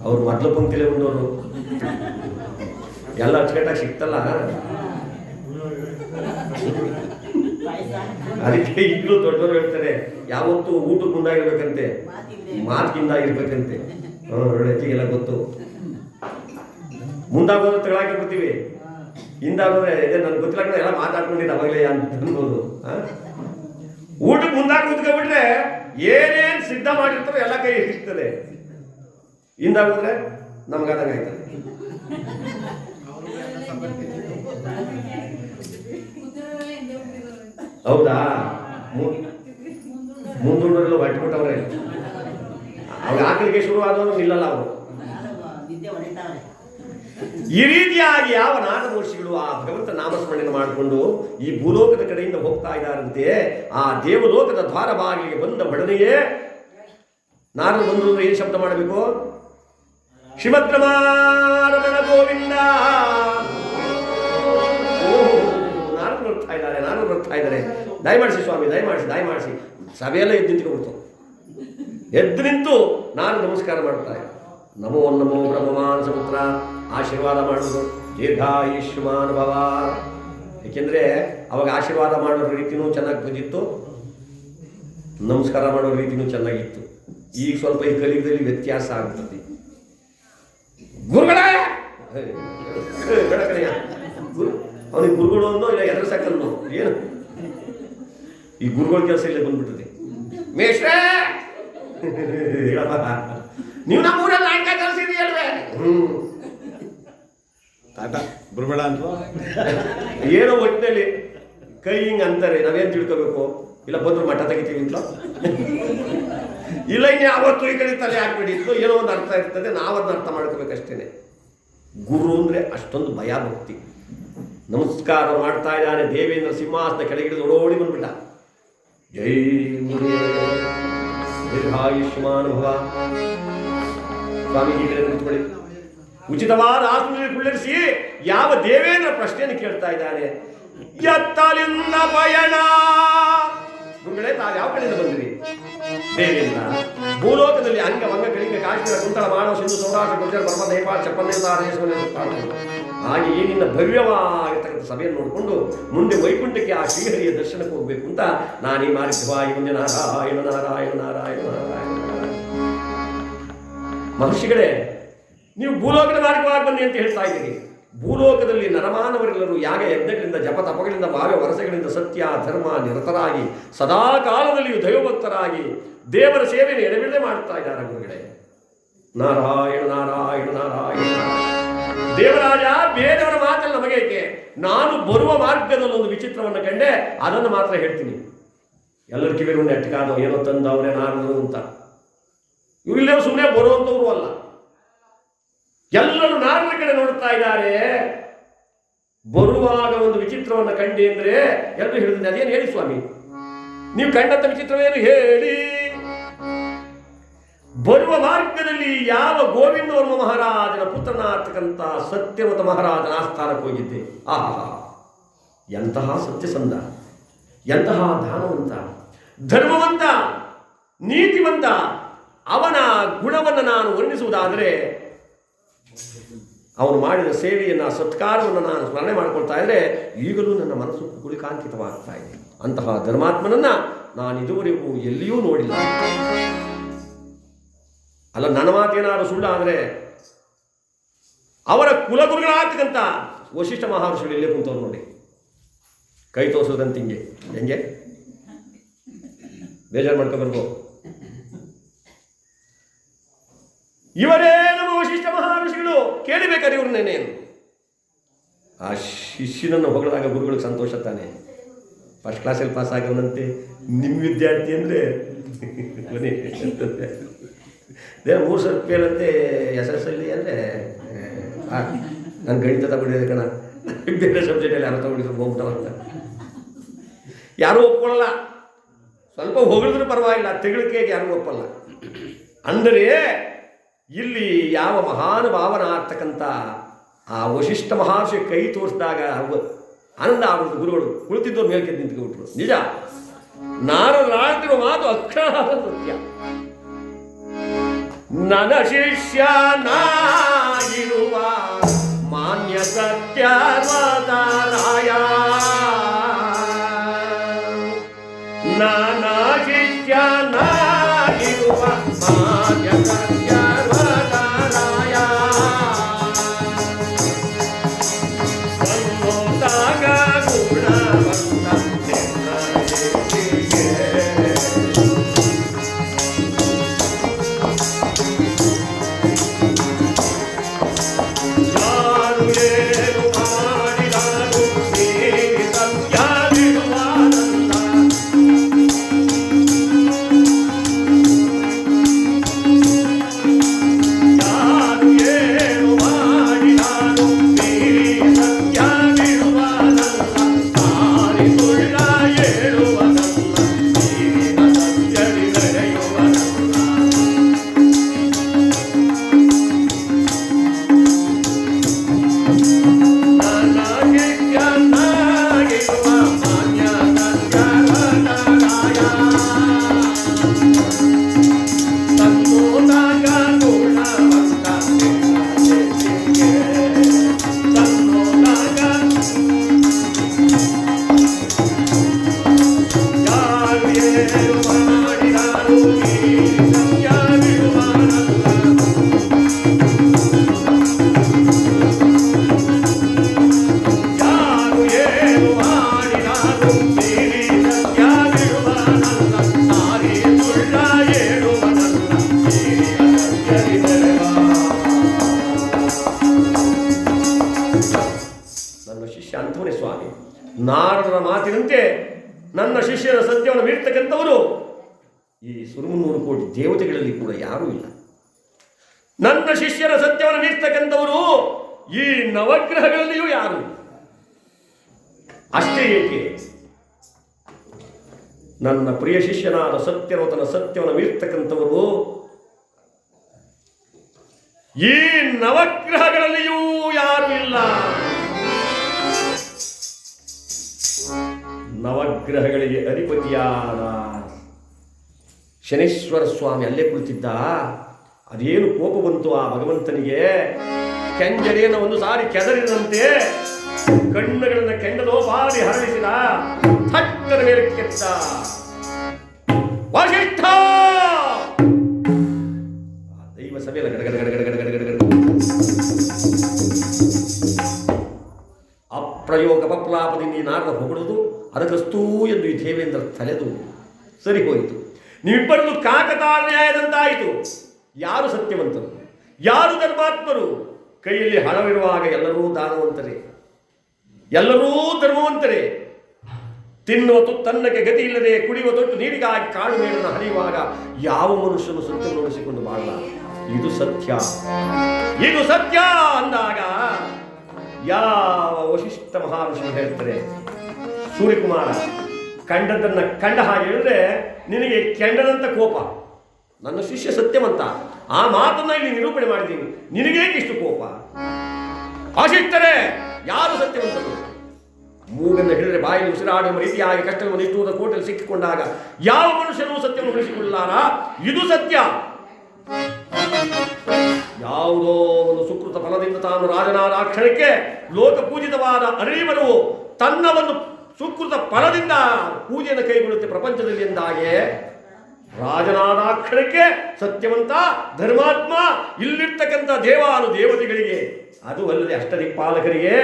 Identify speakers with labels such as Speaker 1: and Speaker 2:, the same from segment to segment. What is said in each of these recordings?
Speaker 1: ಅವ್ರು ಮೊದಲು ಪಂಕ್ತಿಲೇ ಬಂದವರು ಎಲ್ಲ ಅಚ್ಚುಕಟ್ಟಾಗಿ ಸಿಕ್ತಲ್ಲ. ಅದಕ್ಕೆ ಈಗಲೂ ದೊಡ್ಡವರು ಹೇಳ್ತಾರೆ ಯಾವತ್ತೂ ಊಟಕ್ಕೆ ಮುಂದಾಗಿರ್ಬೇಕಂತೆ, ಮಾತಿಗಿಂದಾಗಿರ್ಬೇಕಂತೆ. ಹೆಚ್ಚಿಗೆಲ್ಲ ಗೊತ್ತು. ಮುಂದಾಗೋದ್ರೆ ತಗೊಳಾಕಿರ್ತೀವಿ, ಹಿಂದಾಗೋದ್ರೆ ಇದೆ ನನ್ಗೆ ಗೊತ್ತಿಲ್ಲ ಎಲ್ಲ ಮಾತಾಡ್ಕೊಂಡಿದ್ದೆ ಅವಾಗಲೇ ಅಂತ ಅನ್ಬೋದು. ಊಟಕ್ಕೆ ಮುಂದಾಗಿ ಕೂತ್ಕೊಂಡ್ಬಿಟ್ರೆ ಏನೇನು ಸಿದ್ಧ ಮಾಡಿರ್ತಾರೋ ಎಲ್ಲ ಕೈ ಹಿಡಿಸ್ತದೆ. ಹಿಂದಾಗೋದ್ರೆ ನಮ್ಗಾದಂಗೆ ಆಯ್ತದೆ. ಹೌದಾ? ಮುಂದೂಡೋರೆಲ್ಲ ಹೊಟ್ಬಿಟ್ಟವ್ರೆ. ಅವ್ರು ಆಕಳಿಗೆ ಶುರು ಆದವರು ನಿಲ್ಲಲ್ಲ ಅವರು. ಈ ರೀತಿಯಾಗಿ ಯಾವ ನಾರದರ್ಶಿಗಳು ಆ ಭಗವಂತ ನಾಮಸ್ಮರಣೆ ಮಾಡಿಕೊಂಡು ಈ ಭೂಲೋಕದ ಕಡೆಯಿಂದ ಹೋಗ್ತಾ ಇದ್ದಾರಂತೆ. ಆ ದೇವಲೋಕದ ದ್ವಾರ ಬಾಗಿಲಿಗೆ ಬಂದ ಒಡನೆಯೇ ನಾರದ ಬಂದರು ಏನು ಶಬ್ದ ಮಾಡಬೇಕು? ಶ್ರೀಮದ್ರಮಾರಮಣ ಗೋವಿಂದ. ನಾರದರು ಬರ್ತಾ ಇದ್ದಾರೆ, ನಾರದರು ಬರ್ತಾ ಇದ್ದಾರೆ. ದಯಮಾಡಿಸಿ ಸ್ವಾಮಿ, ದಯಮಾಡಿಸಿ. ಸಭೆಯೆಲ್ಲ ಎದ್ದು ನಿಂತ್ಕೊಬಿಡ್ತು. ಎದ್ದು ನಿಂತು ನಾರದ ನಮಸ್ಕಾರ ಮಾಡ್ತಾರೆ. ನಮೋ ನಮೋ ಬ್ರಹ್ಮಮಾನಸ ಪುತ್ರ. ಆಶೀರ್ವಾದ ಮಾಡೋದು, ದೀರ್ಘಾಯುಷ್ಮಾನ್ ಭವ. ಏಕೆಂದರೆ ಅವಾಗ ಆಶೀರ್ವಾದ ಮಾಡೋ ರೀತಿನೂ ಚೆನ್ನಾಗಿ ಬಂದಿತ್ತು, ನಮಸ್ಕಾರ ಮಾಡೋ ರೀತಿನೂ ಚೆನ್ನಾಗಿತ್ತು. ಈಗ ಸ್ವಲ್ಪ ಈ ಕಲಿಯುಗದಲ್ಲಿ ವ್ಯತ್ಯಾಸ ಆಗ್ತದೆ. ಗುರುಗಳೇ ಅವನಿಗೆ ಗುರುಗಳು ಅನ್ನೋ ಇಲ್ಲ ಎದುರು ಸಾಕನ್ನೋ ಏನು ಈ ಗುರುಗಳ ಕೆಲಸ ಇಲ್ಲ ಬಂದ್ಬಿಟ್ಟಿದೆ. ಮೇಷ್ಟ್ರೇ ನೀವು ನಮ್ಮೂರಲ್ಲಿ ನಾಟಕ ಕಲಿಸಿದ್ರಿ ಅಲ್ವೇ?
Speaker 2: ಗುರುಬೇಡ ಅಂತ
Speaker 1: ಏನೋ ಒಟ್ಟಿನಲ್ಲಿ ಕೈ ಹಿಂಗೆ ಅಂತಾರೆ. ನಾವೇನು ತಿಳ್ಕೋಬೇಕು? ಇಲ್ಲ ಬಂದ್ರು ಮಠ ತೆಗಿತೀವಿ ಅಂತ, ಇಲ್ಲ ಇನ್ನು ಯಾವತ್ತೂ ಈ ಕಡೆ ತಲೆ ಹಾಕ್ಬಿಟ್ಟಿತ್ತು. ಏನೋ ಒಂದು ಅರ್ಥ ಇರ್ತದೆ, ನಾವದನ್ನ ಅರ್ಥ ಮಾಡ್ಕೋಬೇಕಷ್ಟೇನೆ. ಗುರು ಅಂದರೆ ಅಷ್ಟೊಂದು ಭಯ ಭಕ್ತಿ. ನಮಸ್ಕಾರ ಮಾಡ್ತಾ ಇದ್ದಾನೆ. ದೇವೇಂದ್ರ ಸಿಂಹಾಸನ ಕೆಳಗಿಡಿದು ಓಡೋಡಿ ಬಂದ್ಬಿಟ್ಟ. ಜೈ ದೀರ್ಘಾಯುಷ್ಮಾನ್ ಭವ. ಸ್ವಾಮೀಜಿ ಕಡೆ ಕೂತ್ಕೊಳ್ಳಿ. ಉಚಿತವಾದ ಆಸನದಲ್ಲಿ ಕುಳ್ಳಿರಿಸಿ ಯಾವ ದೇವೇಂದ್ರ ಪ್ರಶ್ನೆಯನ್ನು ಕೇಳ್ತಾ ಇದ್ದಾನೆ. ಎತ್ತಲಿಂದ ಪಯಣ. ಗುರುಗಳೇ, ತಾವು ಯಾವ ಕಡೆಯಿಂದ ಬಂದ್ರಿ? ದೇವೇಂದ್ರ. ಭೂಲೋಕದಲ್ಲಿ ಅಂಗ ವಂಗ ಕಳಿಂಗ ಕಾಶ್ಮೀರ ಕುಂತಳ ಮಾನವ ಸಿಂಧು ಸೌರಾಷ್ಟ್ರ ಗುಜರಾತ್ ಬರ್ಮ ನೇಪಾಳ ಹಾಗೆ ಏನಿನ್ನ ಭವ್ಯವಾಗಿರ್ತಕ್ಕಂಥ ಸಭೆಯನ್ನು ನೋಡಿಕೊಂಡು ಮುಂದೆ ವೈಕುಂಠಕ್ಕೆ ಆ ಶ್ರೀಹರಿಯ ದರ್ಶನಕ್ಕೆ ಹೋಗ್ಬೇಕು ಅಂತ ನಾನೀ ಮಾರಿದ್ವಾಯಿ ಮುಂದೆ ನಾರಾಯಣ ನಾರಾಯಣ ನಾರಾಯಣ ನಾರಾಯಣ. ಮಹರ್ಷಿಗಳೇ, ನೀವು ಭೂಲೋಕದ ಮಾರ್ಗವಾಗಿ ಬನ್ನಿ ಅಂತ ಹೇಳ್ತಾ ಇದ್ದೀರಿ. ಭೂಲೋಕದಲ್ಲಿ ನರಮಾನವರೆಲ್ಲರೂ ಯಾಗ ಯಜ್ಞಗಳಿಂದ ಜಪ ತಪಗಳಿಂದ ಭಾವ್ಯ ವರಸೆಗಳಿಂದ ಸತ್ಯ ಧರ್ಮ ನಿರತರಾಗಿ ಸದಾ ಕಾಲದಲ್ಲಿಯೂ ದೈವಭಕ್ತರಾಗಿ ದೇವರ ಸೇವೆಯನ್ನು ಎಡೆಬಿಡದೆ ಮಾಡ್ತಾ ಇದ್ದಾರೆ. ಗುರುಗಳೇ, ನಾರಾಯಣ ನಾರಾಯಣ ನಾರಾಯಣ. ದೇವರಾಜ, ಬೇರೆಯವರ ಮಾತಲ್ಲಿ ನಮಗೇಕೆ? ನಾನು ಬರುವ ಮಾರ್ಗದಲ್ಲಿ ಒಂದು ವಿಚಿತ್ರವನ್ನು ಕಂಡೆ, ಅದನ್ನು ಮಾತ್ರ ಹೇಳ್ತೀನಿ. ಎಲ್ಲರ ಕಿವಿರು ನೆಟ್ಟಕಾದೋ ಏನೋ ತಂದ ಅವರೇ ನಾರದರು ಅಂತ. ಇವಿಲ್ಲೇ ಸುಮ್ಮನೆ ಬರುವಂಥವ್ರು ಅಲ್ಲ. ಎಲ್ಲರೂ ನಾರದರ ಕಡೆ ನೋಡ್ತಾ ಇದ್ದಾರೆ. ಬರುವಾಗ ಒಂದು ವಿಚಿತ್ರವನ್ನು ಕಂಡಿ ಅಂದರೆ ಎಲ್ಲರೂ ಹೇಳಿದ್ರೆ ಅದೇನು ಹೇಳಿ ಸ್ವಾಮಿ, ನೀವು ಕಂಡಂಥ ವಿಚಿತ್ರವೇನು ಹೇಳಿ. ಬರುವ ಮಾರ್ಗದಲ್ಲಿ ಯಾವ ಗೋವಿಂದವರ್ಮ ಮಹಾರಾಜನ ಪುತ್ರನಾಗ್ತಕ್ಕಂಥ ಸತ್ಯವತ ಮಹಾರಾಜನ ಆಸ್ಥಾನಕ್ಕೆ ಹೋಗಿದ್ದೆ. ಆಹಾ, ಎಂತಹ ಸತ್ಯಸಂಧ, ಎಂತಹ ದಾನವಂತ, ಧರ್ಮವಂತ, ನೀತಿವಂತ. ಅವನ ಗುಣವನ್ನು ನಾನು ವರ್ಣಿಸುವುದಾದರೆ ಅವನು ಮಾಡಿದ ಸೇವೆಯನ್ನು, ಸತ್ಕಾರವನ್ನು ನಾನು ಸ್ಮರಣೆ ಮಾಡಿಕೊಳ್ತಾ ಇದ್ದರೆ ಈಗಲೂ ನನ್ನ ಮನಸ್ಸು ಕುಳಿಕಾಂಕಿತವಾಗ್ತಾ ಇದೆ. ಅಂತಹ ಧರ್ಮಾತ್ಮನನ್ನು ನಾನು ಇದುವರೆಗೂ ಎಲ್ಲಿಯೂ ನೋಡಿಲ್ಲ. ಅಲ್ಲ, ನನ್ನ ಮಾತೇನಾದರೂ ಸುಳ್ಳಾದರೆ ಅವರ ಕುಲಗುರುಗಳಾಗ್ತಕ್ಕಂಥ ವಶಿಷ್ಠ ಮಹರ್ಷಿಗಳು ಇಲ್ಲೇ ಕುಂತವ್ರು ನೋಡಿ, ಕೈ ತೋರಿಸೋದಂತ ಹಿಂಗೆ ಹೆಂಗೆ ಬೇಜಾರು ಮಾಡ್ಕೊಬರ್ಬೋದು. ಇವರೇ ನಮ್ಮ ವಶಿಷ್ಠ ಮಹರ್ಷಿಗಳು. ಕೇಳಬೇಕಾದ್ರೆ ಇವ್ರನ್ನೇನೇನು ಆ ಶಿಷ್ಯನನ್ನು ಹೊಗಳಿದಾಗ ಗುರುಗಳಿಗೆ ಸಂತೋಷ ತಾನೆ. ಫಸ್ಟ್ ಕ್ಲಾಸಲ್ಲಿ ಪಾಸ್ ಆಗವನಂತೆ, ನಿಮ್ಮ ವಿದ್ಯಾರ್ಥಿ ಅಂದರೆ 300 ರೂಪಾಯಿ ಅಂತೆ SSLC ಅಂದರೆ ನಾನು ಗಣಿತ ತಗೊಂಡಿದ್ದೆ ಕಣ, ಬೇರೆ ಸಬ್ಜೆಕ್ಟಲ್ಲಿ ಯಾರೋ ತಗೊಂಡಿದ್ರು ಹೋಗ್ಬಿಟ್ಟವಂತ. ಯಾರೂ ಒಪ್ಕೊಳ್ಳಲ್ಲ. ಸ್ವಲ್ಪ ಹೊಗಳಿದ್ರೂ ಪರವಾಗಿಲ್ಲ, ತೆಗಳಿಕೆಗೆ ಯಾರೂ ಒಪ್ಪಲ್ಲ. ಅಂದರೆ ಇಲ್ಲಿ ಯಾವ ಮಹಾನುಭಾವನ ಆಗ್ತಕ್ಕಂಥ ಆ ವಶಿಷ್ಠ ಮಹರ್ಷಿ ಕೈ ತೋರಿಸಿದಾಗ ಆನಂದ ಆಗ್ಬಿಡ್ತು. ಗುರುಗಳು ಕುಳಿತಿದ್ದವ್ರು ಮೇಲ್ಕೆದ್ದು ನಿಂತ್ಕೊಂಡ್ಬಿಟ್ರು. ನಿಜ, ನಾರದರಾಡ್ತಿರೋ ಮಾತು ಅಕ್ಷರ ಸತ್ಯ. ನನ್ನ ಶಿಷ್ಯನಾಗಿರುವ ಮಾನ್ಯ ಸತ್ಯವತರಾಯ ನನ್ನ ಶಿಷ್ಯನಾಗಿರುವ ಮಾನ್ಯ ಸತ್ಯವತರಾಯ ಸನ್ನೋತಾಗ ಗುಣವಂತ ನಾರದರ ಮಾತಿನಂತೆ ನನ್ನ ಶಿಷ್ಯರ ಸತ್ಯವನ್ನು ಮೀರ್ತಕ್ಕಂಥವರು ಈ 300 ಕೋಟಿ ದೇವತೆಗಳಲ್ಲಿ ಕೂಡ ಯಾರೂ ಇಲ್ಲ. ನನ್ನ ಶಿಷ್ಯರ ಸತ್ಯವನ್ನು ಮೀರ್ತಕ್ಕಂಥವರು ಈ ನವಗ್ರಹಗಳಲ್ಲಿಯೂ ಯಾರು ಇಲ್ಲ. ಅಷ್ಟೇ ಏಕೆ, ನನ್ನ ಪ್ರಿಯ ಶಿಷ್ಯನಾದ ಸತ್ಯವ್ರತನ ಸತ್ಯವನ್ನು ಮೀರ್ತಕ್ಕಂಥವರು ಈ ನವಗ್ರಹಗಳಲ್ಲಿಯೂ ಯಾರು ಇಲ್ಲ. ನವಗ್ರಹಗಳಿಗೆ ಅಧಿಪತಿಯಾದ ಶನೇಶ್ವರ ಸ್ವಾಮಿ ಅಲ್ಲೇ ಕುಳಿತಿದ್ದ. ಅದೇನು ಕೋಪ ಬಂತು ಆ ಭಗವಂತನಿಗೆ, ಕೆಂಜರಿಯನ್ನು ಒಂದು ಸಾರಿ ಕೆದರಿದಂತೆ ಕಣ್ಣುಗಳನ್ನು ಕೆಂಡದೋಪಾದಿ ಹರಡಿಸಿದ. ಥಟ್ಟರ ಮೇಲೆ ಕೆತ್ತ ವಸಿಷ್ಠ ದೈವ ಸಭೆಯ ಗಡಗಡ ಅಪ್ರಯೋಗ ಪಪ್ಲಾಪದಿಂದ ಈ ನಾರದ ಹೊಗಳುವುದು ಅದಕ್ಕಸ್ತೂ ಎಂದು ಈ ದೇವೇಂದ್ರ ತಲೆದು ಸರಿ ಹೋಯಿತು. ನೀವಿಬ್ಬರದು ಕಾಕತಾಳನ್ಯಾಯದಂತಾಯಿತು. ಯಾರು ಸತ್ಯವಂತರು, ಯಾರು ಧರ್ಮಾತ್ಮರು? ಕೈಯಲ್ಲಿ ಹಣವಿರುವಾಗ ಎಲ್ಲರೂ ದಾನವಂತರೇ, ಎಲ್ಲರೂ ಧರ್ಮವಂತರೇ. ತಿನ್ನುವ ತುತ್ತನ್ನಕ್ಕೆ ಗತಿ ಇಲ್ಲದೆ ಕುಡಿಯುವ ತೊಟ್ಟು ನೀರಿಗಾಗಿ ಕಾಡು ಮೇಲನ್ನು ಹರಿಯುವಾಗ ಯಾವ ಮನುಷ್ಯನು ಸತ್ಯ ನೋಡಿಸಿಕೊಂಡು ಬಾಳಲ್ಲ. ಇದು ಸತ್ಯ, ಇದು ಸತ್ಯ ಅಂದಾಗ ಯಾವ ವಶಿಷ್ಠ ಮಹರ್ಷಿ ಹೇಳ್ತಾರೆ, ಸೂರ್ಯಕುಮಾರ ಕಂಡದನ್ನ ಕಂಡ ಹಾಗೆ ಹೇಳಿದ್ರೆ ನಿನಗೆ ಕೆಂಡದಂತ ಕೋಪ. ನನ್ನ ಶಿಷ್ಯ ಸತ್ಯವಂತ, ಆ ಮಾತನ್ನ ಇಲ್ಲಿ ನಿರೂಪಣೆ ಮಾಡಿದ್ದೀನಿ, ನಿನಗೇಕೆ ಇಷ್ಟು ಕೋಪ? ವಶಿಷ್ಠರೇ, ಯಾರು ಸತ್ಯವಂತರು? ಮೂಗನ್ನು ಹಿಡಿದರೆ ಬಾಯಲ್ಲಿ ಉಸಿರಾಡುವ ರೀತಿಯಾಗಿ ಕಷ್ಟವನ್ನು ನಿಷ್ಠೂರದ ಕೋಟೆಯಲ್ಲಿ ಸಿಕ್ಕಿಕೊಂಡಾಗ ಯಾವ ಮನುಷ್ಯನೂ ಸತ್ಯವನ್ನು ಉಳಿಸಿಕೊಳ್ಳಲಾರ. ಇದು ಸತ್ಯ. ಯಾವುದೋ ಒಂದು ಸುಕೃತ ಫಲದಿಂದ ತಾನು ರಾಜನಾದ ಆ ಕ್ಷಣಕ್ಕೆ ಲೋಕಪೂಜಿತವಾದ ಅರಿವರವು ತನ್ನ ಒಂದು ಸುಕೃತ ಫಲದಿಂದ ಪೂಜೆಯನ್ನು ಕೈಗೊಳ್ಳುತ್ತೆ ಪ್ರಪಂಚದಲ್ಲಿ ಎಂದಾಗೆ ರಾಜನಾದ ಕ್ಷಣಕ್ಕೆ ಸತ್ಯವಂತ ಧರ್ಮಾತ್ಮ ಇಲ್ಲಿರ್ತಕ್ಕಂಥ ದೇವಾನು ದೇವತೆಗಳಿಗೆ, ಅದು ಅಲ್ಲದೆ ಅಷ್ಟದಿಕ್ಪಾಲಕರಿಗೆ,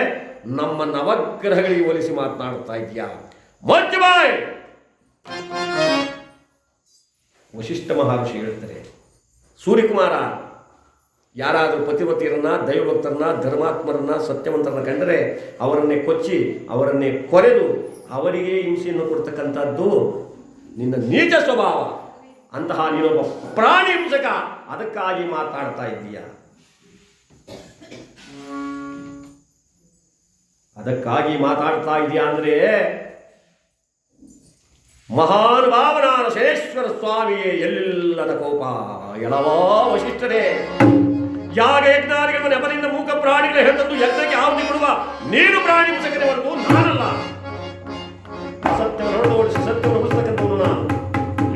Speaker 1: ನಮ್ಮ ನವಗ್ರಹಗಳಿಗೆ ಹೋಲಿಸಿ ಮಾತನಾಡ್ತಾ ಇದೆಯಾ? ಬಾಯ್ ವಶಿಷ್ಠ ಮಹರ್ಷಿ ಹೇಳ್ತಾರೆ, ಸೂರ್ಯಕುಮಾರ, ಯಾರಾದರೂ ಪತಿವತಿಯರನ್ನ, ದೈವಭಕ್ತರನ್ನ, ಧರ್ಮಾತ್ಮರನ್ನ, ಸತ್ಯವಂತರನ್ನ ಕಂಡರೆ ಅವರನ್ನೇ ಕೊಚ್ಚಿ, ಅವರನ್ನೇ ಕೊರೆದು ಅವರಿಗೆ ಹಿಂಸೆಯನ್ನು ಕೊಡ್ತಕ್ಕಂಥದ್ದು ನಿನ್ನ ನೀಚ ಸ್ವಭಾವ. ಅಂತಹ ನೀನೊಬ್ಬ ಪ್ರಾಣಿ ಹಿಂಸಕ, ಅದಕ್ಕಾಗಿ ಮಾತಾಡ್ತಾ ಇದ್ದೀಯ. ಅದಕ್ಕಾಗಿ ಮಾತಾಡ್ತಾ ಇದೆಯಾ ಅಂದ್ರೆ ಮಹಾನುಭಾವನಾದ ಶನೇಶ್ವರ ಸ್ವಾಮಿಯೇ ಎಲ್ಲಿಲ್ಲದ ಕೋಪ. ಎಳವಾ ವಶಿಷ್ಠರೇ, ಯಾಗ ಯಜ್ಞಾದಿಗಳ ನೆಪದಿಂದ ಮೂಕ ಪ್ರಾಣಿಗಳ ಹೇಳ್ತದ್ದು ಯಜ್ಞಕ್ಕೆ ಆಹುತಿ ಕೊಡುವ ನೀನು ಪ್ರಾಣಿ ಹಿಂಸಕನೇ ಹೊರತು ನಾನಲ್ಲ. ಸತ್ಯವನ್ನು ಹೊರಡೋಡಿಸಿ ಸತ್ಯವನ್ನು ಉಳಿಸ್ತಕ್ಕಂಥವನು ನಾನು.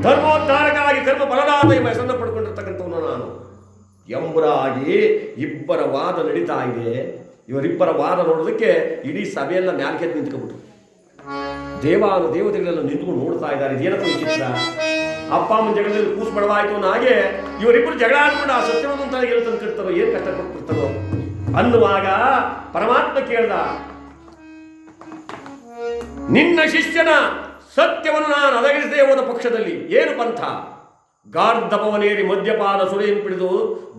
Speaker 1: ಧರ್ಮೋದ್ಧಾರಕ್ಕಾಗಿ ಕರ್ಮ ಫಲದಾತ ಎಂಬ ಹೆಸರನ್ನು ಪಡ್ಕೊಂಡಿರ್ತಕ್ಕಂಥವನು ನಾನು. ಎಂಬುದಾಗಿ ಇಬ್ಬರ ವಾದ ನಡೀತಾ ಇದೆ. ಇವರಿಬ್ಬರ ವಾದ ನೋಡೋದಕ್ಕೆ ಇಡೀ ಸಭೆಯೆಲ್ಲ ಮ್ಯಾಲ್ಕೆದ್ದು ನಿಂತ್ಕೊಂಡ್ಬಿಟ್ರು. ದೇವಾನು ದೇವತೆಗಳೆಲ್ಲ ನಿಂತ್ಕೊಂಡು ನೋಡ್ತಾ ಇದ್ದಾರೆ. ಇದೇನಪ್ಪ ವಿಚಿತ್ರ, ಅಪ್ಪ ಅಮ್ಮನ ಜಗಳದಲ್ಲಿ ಕೂಸು ಬಡವಾಯ್ತು ಅನ್ನೋ ಹಾಗೆ ಇವರಿಬ್ಬರು ಜಗಳ ಆಡ್ಕೊಂಡು ಆ ಸತ್ಯವನ್ನು ತಲೆಗೆ ತಂದು ಕಟ್ತಾರೋ, ಏನು ಕಷ್ಟ ಕೊಟ್ಬಿಡ್ತಾರೋ ಅನ್ನುವಾಗ ಪರಮಾತ್ಮ ಕೇಳ್ದ, ನಿನ್ನ ಶಿಷ್ಯನ ಸತ್ಯವನ್ನು ನಾನು ಅದಗಿಸದೆ ಹೋದ ಪಕ್ಷದಲ್ಲಿ ಏನು ಪಂಥ? ಗಾರ್ಧಪವನೇರಿ ಮದ್ಯಪಾನ ಸುರೆಯನ್ನು piಡಿದು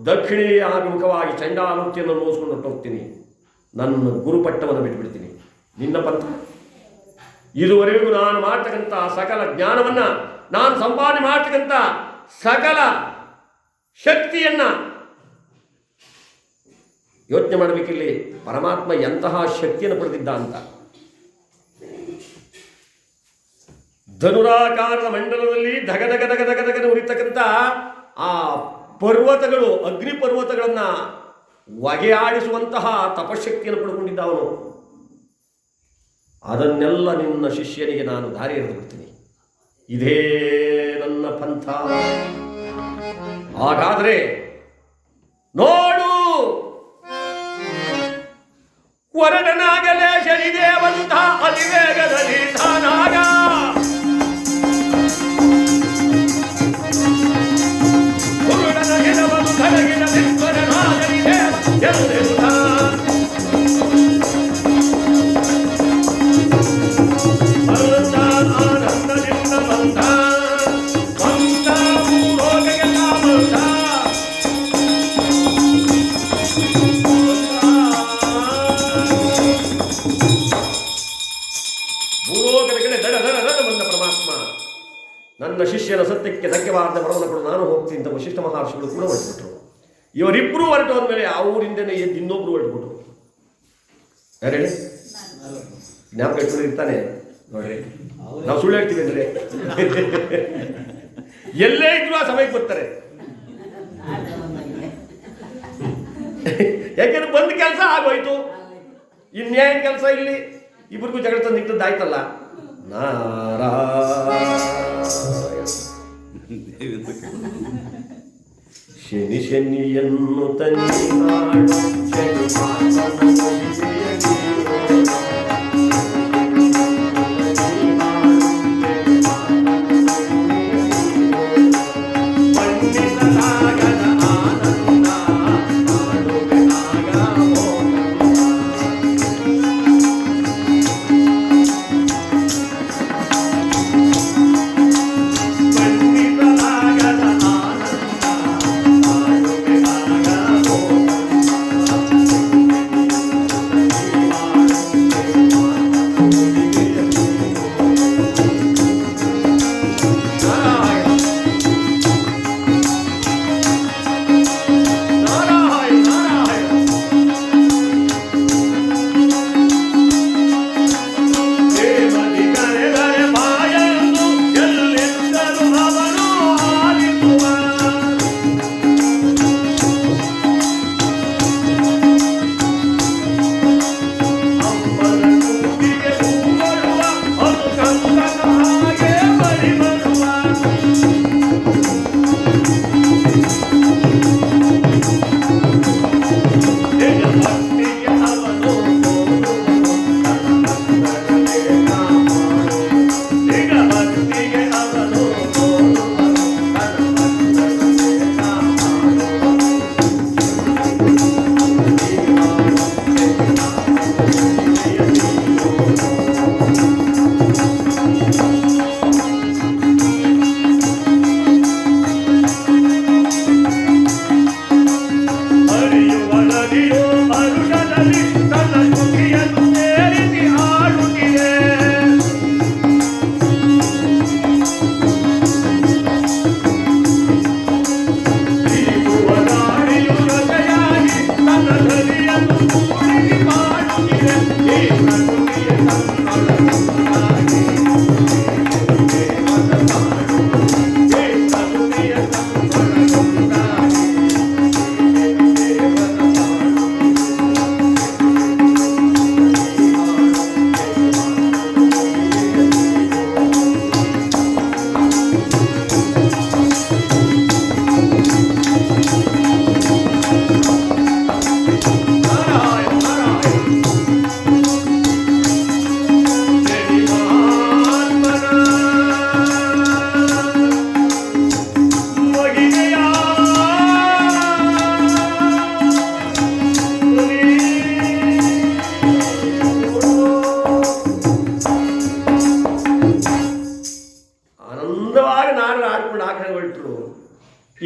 Speaker 1: ದಕ್ಷಿಣೀಯ ಅಭಿಮುಖವಾಗಿ ಚಂಡಾಲೋಕ್ತಿಯನ್ನು ನೋಸ್ಕೊಂಡು ಹೊರಟೋಗ್ತೀನಿ. ನನ್ನ ಗುರುಪಟ್ಟವನ್ನು ಬಿಟ್ಬಿಡ್ತೀನಿ. ನಿನ್ನ ಪಂಥ? ಇದುವರೆಗೂ ನಾನು ಮಾಡ್ತಕ್ಕಂಥ ಸಕಲ ಜ್ಞಾನವನ್ನ, ನಾನು ಸಂಪಾದನೆ ಮಾಡ್ತಕ್ಕಂಥ ಸಕಲ ಶಕ್ತಿಯನ್ನ ಯೋಚನೆ ಮಾಡಬೇಕಿಲ್ಲಿ ಪರಮಾತ್ಮ ಎಂತಹ ಶಕ್ತಿಯನ್ನು ಪಡೆದಿದ್ದ ಅಂತ. ಧನುರಾಕಾರದ ಮಂಡಲದಲ್ಲಿ ಧಗಧಗ ಧಗ ಧಗ ಧಗನ ಉರಿತಕ್ಕಂಥ ಆ ಪರ್ವತಗಳು, ಅಗ್ನಿ ಪರ್ವತಗಳನ್ನ ಹೊಗೆಯಾಡಿಸುವಂತಹ ತಪಶಕ್ತಿಯನ್ನು ಪಡ್ಕೊಂಡಿದ್ದ ಅವನು. ಅದನ್ನೆಲ್ಲ ನಿನ್ನ ಶಿಷ್ಯನಿಗೆ ನಾನು ದಾರಿ ಎರೆದು ಬಿಡ್ತೀನಿ. ಇದೇ ನನ್ನ ಪಂಥ. ಹಾಗಾದ್ರೆ ನೋಡು, ವರಡನಾಗಲೇ ಶನಿದೇವಂತ ಅತಿವೇಗದಲ್ಲಿ ತಾನಾಗ ಕುರುಡನ ಗಿಡವನ್ನು ಕರಗಿದ ನಿತ್ವರನಾಗಲಿ ದೇವ ಆನಂದದಿಂದ ಬಂದ ಬಂದ ಭೂಲೋಕಗೆಲ್ಲ ಬಂದ. ಭೂಲೋಕದ ಕಡೆ ದಡ ದಡ ದಡ ಬಂದ ಪರಮಾತ್ಮ. ನನ್ನ ಶಿಷ್ಯನ ಸತ್ಯಕ್ಕೆ ಧಕ್ಕೆವಾದ ಬರವನ್ನು ಕೊಡು, ನಾನು ಹೋಗ್ತೀನಿ ಅಂತ ವಶಿಷ್ಠ ಮಹರ್ಷಿಗಳು ಕೂಡ ಹೊರಟುಬಿಟ್ರು. ಇವರಿಬ್ಬರು ಹೊರಟು ಹೋದ್ಮೇಲೆ ಅವರಿಂದನೇ ಎದ್ದು ಇನ್ನೊಬ್ರು ಹೊರಟುಬಿಟ್ರು. ಯಾರು ಹೇಳಿ? ಜ್ಞಾಪಕ ಇಟ್ಕೊಂಡು ಇರ್ತಾನೆ ನೋಡ್ರಿ, ನಾವು ಸುಳ್ಳು ಹೇಳ್ತೀವಿ ಅಂದ್ರೆ ಎಲ್ಲೇ ಇದ್ರು ಆ ಸಮಯಕ್ಕೆ ಬರ್ತಾರೆ. ಯಾಕೆಂದ್ರೆ ಬಂದ ಕೆಲಸ ಆಗೋಯ್ತು, ಇನ್ಯಾಯನ ಕೆಲಸ ಇಲ್ಲಿ. ಇಬ್ಬರಿಗೂ ಜಗಳ ತಂದು ಇಟ್ಟದ್ದಾಯ್ತಲ್ಲ. ಶನಿ ಶನಿಯನ್ನು ತನ್ನಿನಾಡು ಶನಿ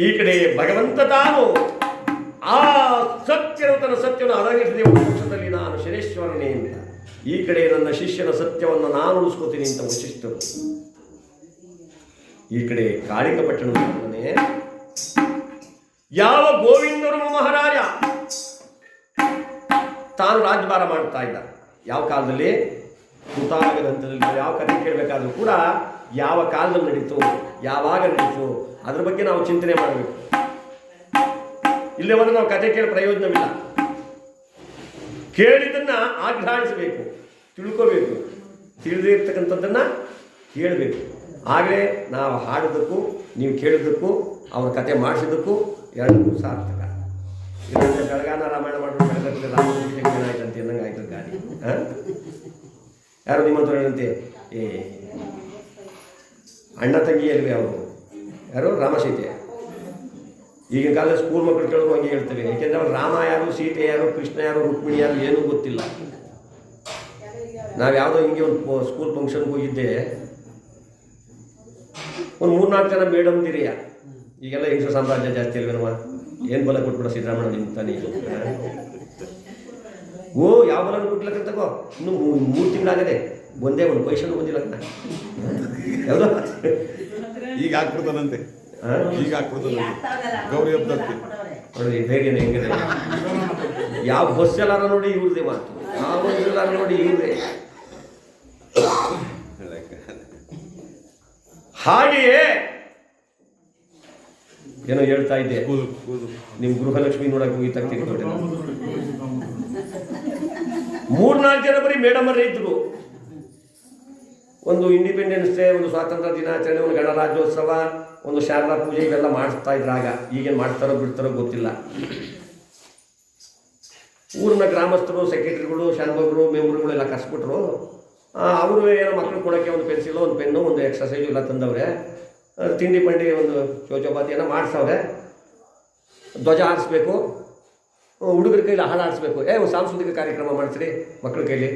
Speaker 1: ಈ ಕಡೆ ಭಗವಂತ ತಾನು ಆ ಸತ್ಯನ ಸತ್ಯವನ್ನು ಅರಗಿಸಿದೆ ಪಕ್ಷದಲ್ಲಿ ನಾನು ಶನೇಶ್ವರನೇ ಅಂತ, ಈ ಕಡೆ ನನ್ನ ಶಿಷ್ಯನ ಸತ್ಯವನ್ನು ನಾನು ಉಳಿಸ್ಕೋತೀನಿ ಅಂತ ವಶಿಷ್ಠರು. ಈ ಕಡೆ ಕಾಳಿಕ ಪಟ್ಟಣನೇ ಯಾವ ಗೋವಿಂದರು ಮಹಾರಾಜ ತಾನು ರಾಜ್ಯಭಾರ ಮಾಡ್ತಾ ಇದ್ದ. ಯಾವ ಕಾಲದಲ್ಲಿ ಕೃತಾಗದ ಹಂತದಲ್ಲಿ ಯಾವ ಕಥೆ ಕೇಳಬೇಕಾದ್ರೂ ಕೂಡ ಯಾವ ಕಾಲದಲ್ಲಿ ನಡೀತು, ಯಾವಾಗ ನಡೀತು, ಅದ್ರ ಬಗ್ಗೆ ನಾವು ಚಿಂತನೆ ಮಾಡಬೇಕು. ಇಲ್ಲೇ ಬಂದ್ರೆ ನಾವು ಕಥೆ ಕೇಳಿ ಪ್ರಯೋಜನವಿಲ್ಲ. ಕೇಳಿದ್ದನ್ನ ಆಘ್ರಾಣಿಸಬೇಕು, ತಿಳ್ಕೋಬೇಕು, ತಿಳಿದೇ ಇರ್ತಕ್ಕಂಥದ್ದನ್ನು ಕೇಳಬೇಕು. ಆಗಲೇ ನಾವು ಹಾಡಿದ್ದಕ್ಕೂ ನೀವು ಕೇಳಿದ್ದಕ್ಕೂ ಅವ್ರ ಕತೆ ಮಾಡಿಸಿದ್ದಕ್ಕೂ ಎರಡಕ್ಕೂ ಸಾರ್ಥಕ. ಇಲ್ಲಂದ್ರೆ ಬೆಳಗಾನ ರಾಮಾಯಣ ಮಾಡಿದ್ರು ಬೆಳಗಲ್ಲಿ ರಾಮಗೀತೆ ಏನಾಯ್ತು ಅಂತ ಅನ್ನಂಗೆ ಆಯ್ತು ಗಾಡಿ. ಯಾರು ನಿಮ್ಮಂತ ಹೇಳಂತೆ ಅಣ್ಣ ತಂಗಿ ಅಲ್ವೇ ಅವರು ಯಾರು ರಾಮಸೀತೆ. ಈಗಿನ ಕಾಲದಲ್ಲಿ ಸ್ಕೂಲ್ ಮಕ್ಕಳು ಕೇಳಿದ್ರು ಹಂಗೆ ಹೇಳ್ತೇವೆ. ಯಾಕೆಂದ್ರೆ ಅವ್ರು ರಾಮ ಯಾರು, ಸೀತೆ ಯಾರು, ಕೃಷ್ಣ ಯಾರು, ರುಕ್ಮಿಣಿ ಯಾರು ಏನೂ ಗೊತ್ತಿಲ್ಲ. ನಾವು ಯಾವುದೋ ಹಿಂಗೆ ಒಂದು ಸ್ಕೂಲ್ ಫಂಕ್ಷನ್ಗೆ ಹೋಗಿದ್ದೆ. ಒಂದು 3-4 ಜನ ಮೇಡಮ್ ದಿರಿಯ. ಈಗೆಲ್ಲ ಹೆಂಗಸು ಸಾಮ್ರಾಜ್ಯ ಜಾಸ್ತಿ ಅಲ್ವೇನವ, ಏನು ಬಲ ಕೊಟ್ಬಿಡೋ ಸಿದ್ದರಾಮಯ್ಯ ನಿಮ್ಮ ತಾನೇ. ಓ ಯಾವ ಬಲ ಕೊಟ್ಲಕ್ಕಂತಗೋ, ಇನ್ನು 3 ತಿಂಗಳಾಗದೆ ಒಂದೇ ಒಂದು ಪೈಸನು ಬಂದಿಲ್ಲಕ್ಕ. ಯಾವುದೋ
Speaker 2: ಈಗ ಹಾಕ್ಬಿಡ್ತಾನಂತೆ, ಈಗ ಹಾಕ್ಬಿಡ್ತಾನಂತೆ ಗೌರಿ ಹಬ್ಬದಕ್ಕೆ.
Speaker 1: ನೋಡಿ ಧೈರ್ಯನ ಹೆಂಗಿದೆ. ಯಾವ ಬಸ್ ಎಲ್ಲಾರ ನೋಡಿ ಇವ್ರದೇ ಮಾತು, ಯಾವ ಎಲ್ಲಾರ ನೋಡಿ ಇವ್ರದೇ. ಹಾಗೆಯೇ ಏನೋ ಹೇಳ್ತಾ ಇದ್ದೆ, ನಿಮ್ಮ ಗೃಹಲಕ್ಷ್ಮಿ ನೋಡಕ್ಕೆ ಹೋಗಿ ತಗ್ತಿರ್ತಾರೆ. 3-4 ಜನ ಬರೀ ಮೇಡಮರೇ ಇದ್ರು. ಒಂದು ಇಂಡಿಪೆಂಡೆನ್ಸ್ ಡೇ, ಒಂದು ಸ್ವಾತಂತ್ರ್ಯ ದಿನಾಚರಣೆ, ಒಂದು ಗಣರಾಜ್ಯೋತ್ಸವ, ಒಂದು ಶಾರದಾ ಪೂಜೆ ಇವೆಲ್ಲ ಮಾಡಿಸ್ತಾ ಇದ್ರು. ಆಗ ಈಗೇನು ಮಾಡ್ತಾರೋ ಬಿಡ್ತಾರೋ ಗೊತ್ತಿಲ್ಲ. ಊರಿನ ಗ್ರಾಮಸ್ಥರು, ಸೆಕ್ರೆಟರಿಗಳು, ಶಾನ್ಭೋಗರು, ಮೆಂಬರ್ಗಳು ಎಲ್ಲ ಕರ್ಸ್ಬಿಟ್ರು. ಅವರು ಏನೋ ಮಕ್ಕಳು ಕೊಡೋಕ್ಕೆ ಒಂದು ಪೆನ್ಸಿಲು, ಒಂದು ಪೆನ್ನು, ಒಂದು ಎಕ್ಸಸೈಜು ಎಲ್ಲ ತಂದವ್ರೆ. ತಿಂಡಿ ಪಂಡಿ ಒಂದು ಚೌಚಪಾತಿ ಏನೋ ಮಾಡಿಸವ್ರೆ. ಧ್ವಜ ಹಾರಿಸ್ಬೇಕು, ಹುಡುಗರ ಕೈಲಿ ಹಾಡು ಆಡಿಸ್ಬೇಕು. ಒಂದು ಸಾಂಸ್ಕೃತಿಕ ಕಾರ್ಯಕ್ರಮ ಮಾಡಿಸ್ರಿ ಮಕ್ಕಳ ಕೈಲಿ.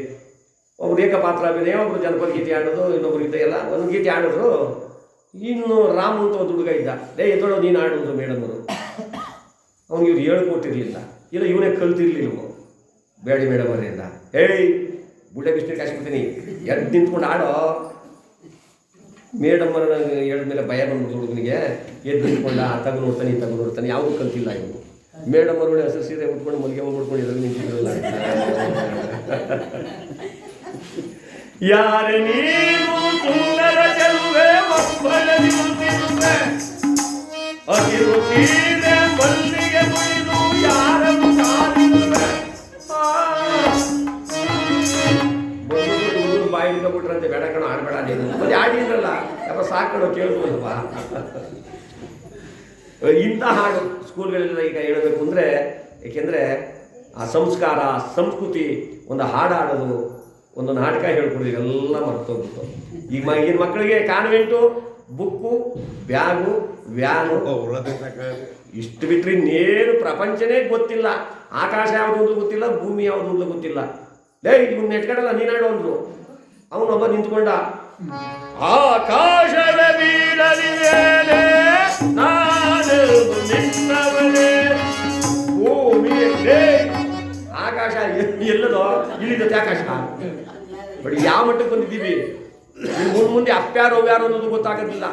Speaker 1: ಒಬ್ರು ಏಕಪಾತ್ರ ಅಭಿನಯ, ಒಬ್ರು ಜನಪದ ಗೀತೆ ಆಡೋದು, ಇನ್ನೊಬ್ರು ಗೀತೆ ಎಲ್ಲ ಒಂದು ಗೀತೆ ಆಡಿದ್ರು. ಇನ್ನು ರಾಮ್ ಅಂತ ಒಂದು ಹುಡುಗ ಇದ್ದ. ಎದ್ದೋಳು ನೀನು ಆಡೋದು ಮೇಡಮರು. ಅವ್ನಿಗೆ ಇವ್ರು ಹೇಳ್ಕೊಟ್ಟಿರ್ಲಿಲ್ಲ, ಇಲ್ಲ ಇವನೇ ಕಲ್ತಿರ್ಲಿಲ್ವೋ ಬೇಡಿ ಮೇಡಮರಿಂದ. ಬುಡ್ಡೆ ಬಿಸ್ನೀರು ಕಾಯಿಸ್ಬಿಡ್ತೀನಿ, ಎದ್ದು ನಿಂತ್ಕೊಂಡು ಆಡೋ. ಮೇಡಮ್ಮರ ಹೇಳಿದ ಮೇಲೆ ಭಯ ಬಂದ್ಬಿಟ್ಟು ಹುಡುಗನಿಗೆ. ಎದ್ದು ನಿಂತ್ಕೊಂಡ, ತಗು ನೋಡ್ತಾನೆ, ಯಾವುದೂ ಕಲ್ತಿಲ್ಲ ಇವನು. ಮೇಡಮ್ಮರು ಹಸಿರು ಸೀರೆ ಉಟ್ಕೊಂಡು ಮಲ್ಲಿಗೆ ಹೋಗ್ಬಿಟ್ಕೊಂಡು ಎದುರು ನಿಂತಿರಲಿಲ್ಲ. ಯಾರ ನೀನು ಸುಂದರ ಚೆಲುವೆ ಒಬ್ಬಳನಿರುತ್ತಿರುವೆ, ಹಸಿರು ಸೀರೆ ಮಲ್ಲಿಗೆ ಮುಡಿದು ಯಾರನ್ನು ಕಾದಿರುವೆ. ಬಾಯಿ ಬಿಟ್ರಂತೆ, ಬೇಡ ಕಣ ಆಡಬೇಡ ನೀನು ಮತ್ತೆ ಆಡಿದ್ರಲ್ಲ ಯಾವ ಸಾಕಣೋ ಕೇಳ್ಬೋದಪ್ಪ. ಇಂಥ ಹಾಡು ಸ್ಕೂಲ್ಗಳೆಲ್ಲ ಈಗ ಹೇಳಬೇಕು ಅಂದರೆ, ಏಕೆಂದರೆ ಆ ಸಂಸ್ಕಾರ, ಸಂಸ್ಕೃತಿ, ಒಂದು ಹಾಡಾಡೋದು, ಒಂದು ನಾಟಕ ಹೇಳ್ಕೊಡೋದು ಇವೆಲ್ಲ ಮರ್ತೋಗ್ಬಿಟ್ಟು. ಈಗಿನ ಮಕ್ಕಳಿಗೆ ಕಾನ್ವೆಂಟು, ಬುಕ್ಕು, ಬ್ಯಾಗು, ವ್ಯಾನು ಇಷ್ಟು ಬಿಟ್ಟರೆ ಇನ್ನೇನು ಪ್ರಪಂಚನೇ ಗೊತ್ತಿಲ್ಲ. ಆಕಾಶ ಯಾವುದು ಗೊತ್ತಿಲ್ಲ, ಭೂಮಿ ಯಾವುದು ಗೊತ್ತಿಲ್ಲ. ಇವ್ನು ನೆಟ್ಕಡಲ್ಲ ನೀನಾಡು ಅಂದ್ರು. ಅವನೊಬ್ಬ ನಿಂತ್ಕೊಂಡ, ಆಕಾಶದ ಬೀಳಲಿ ಮೇಲೆ ನಾನು ನಿನ್ನವನೇ, ಭೂಮಿಯೇ ಆಕಾಶ ಎಲ್ಲದೋ ಇಲ್ಲಿದ್ದತ್ತೆ ಆಕಾಶ. ಬಟ್ ಯಾವ ಮಟ್ಟಕ್ಕೆ ಬಂದಿದ್ದೀವಿ, ಮುಂದೆ ಅಪ್ಪ್ಯಾರೋ ಯಾರೋ ಅನ್ನೋದು ಗೊತ್ತಾಗೋದಿಲ್ಲ.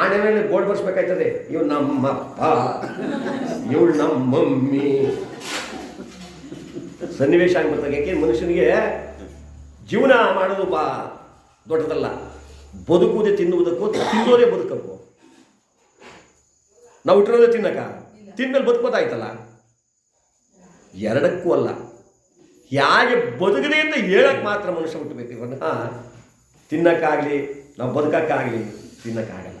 Speaker 1: ಆನೆ ಮೇಲೆ ಬೋರ್ಡ್ ಬರ್ಸ್ಬೇಕಾಯ್ತದೆ, ಇವ್ ನಮ್ಮಪ್ಪ, ಇವಳು ನಮ್ಮ ಮಮ್ಮಿ. ಸನ್ನಿವೇಶ ಆಗ್ಬಿಡ್ತಾರೆ. ಯಾಕೆ ಮನುಷ್ಯನಿಗೆ ಜೀವನ ಮಾಡೋದು ದೊಡ್ಡದಲ್ಲ, ಬದುಕುವುದೇ ತಿನ್ನುವುದಕ್ಕೂ, ತಿನ್ನೋದೇ ಬದುಕಕ್ಕೂ. ನಾವು ಇಟ್ಟಿರೋದೇ ತಿನ್ನಕ, ತಿನ್ನಲು ಬದುಕೋದಾಯ್ತಲ್ಲ, ಎರಡಕ್ಕೂ ಅಲ್ಲ. ಹೇಗೆ ಬದುಕದೆ ಅಂತ ಹೇಳಕ್ಕೆ ಮಾತ್ರ ಮನುಷ್ಯ ಹುಟ್ಟಬೇಕು. ಇವನ್ನ ತಿನ್ನಕ್ಕಾಗಲಿ, ನಾವು ಬದುಕಕ್ಕಾಗಲಿ ತಿನ್ನಕ್ಕಾಗಲ್ಲ.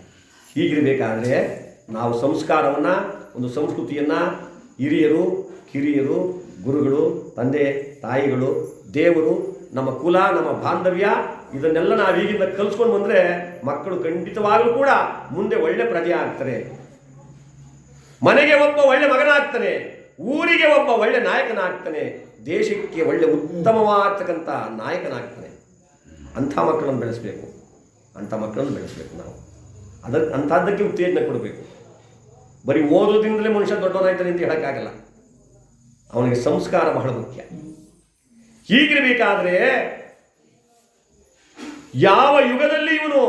Speaker 1: ಹೀಗಿರಬೇಕಾದ್ರೆ ನಾವು ಸಂಸ್ಕಾರವನ್ನು, ಒಂದು ಸಂಸ್ಕೃತಿಯನ್ನು ಹಿರಿಯರು, ಕಿರಿಯರು, ಗುರುಗಳು, ತಂದೆ ತಾಯಿಗಳು, ದೇವರು, ನಮ್ಮ ಕುಲ, ನಮ್ಮ ಬಾಂಧವ್ಯ, ಇದನ್ನೆಲ್ಲ ನಾವು ಈಗಿಂದ ಕಲಿಸ್ಕೊಂಡು ಬಂದರೆ ಮಕ್ಕಳು ಖಂಡಿತವಾಗಲೂ ಕೂಡ ಮುಂದೆ ಒಳ್ಳೆ ಪ್ರಜೆ ಆಗ್ತಾರೆ. ಮನೆಗೆ ಒಬ್ಬ ಒಳ್ಳೆ ಮಗನಾಗ್ತಾನೆ, ಊರಿಗೆ ಒಬ್ಬ ಒಳ್ಳೆ ನಾಯಕನಾಗ್ತಾನೆ, ದೇಶಕ್ಕೆ ಒಳ್ಳೆ ಉತ್ತಮವಾಗ್ತಕ್ಕಂಥ ನಾಯಕನಾಗ್ತಾನೆ. ಅಂಥ ಮಕ್ಕಳನ್ನು ಬೆಳೆಸಬೇಕು ನಾವು. ಅಂಥದ್ದಕ್ಕೆ ಉತ್ತೇಜನ ಕೊಡಬೇಕು. ಬರೀ ಓದೋದ್ರಿಂದಲೇ ಮನುಷ್ಯ ದೊಡ್ಡವನಾಯ್ತಾನೆ ಅಂತ ಹೇಳೋಕ್ಕಾಗಲ್ಲ. ಅವನಿಗೆ ಸಂಸ್ಕಾರ ಬಹಳ ಮುಖ್ಯ. ಹೀಗಿರಬೇಕಾದ್ರೆ ಯಾವ ಯುಗದಲ್ಲಿ ಇವನು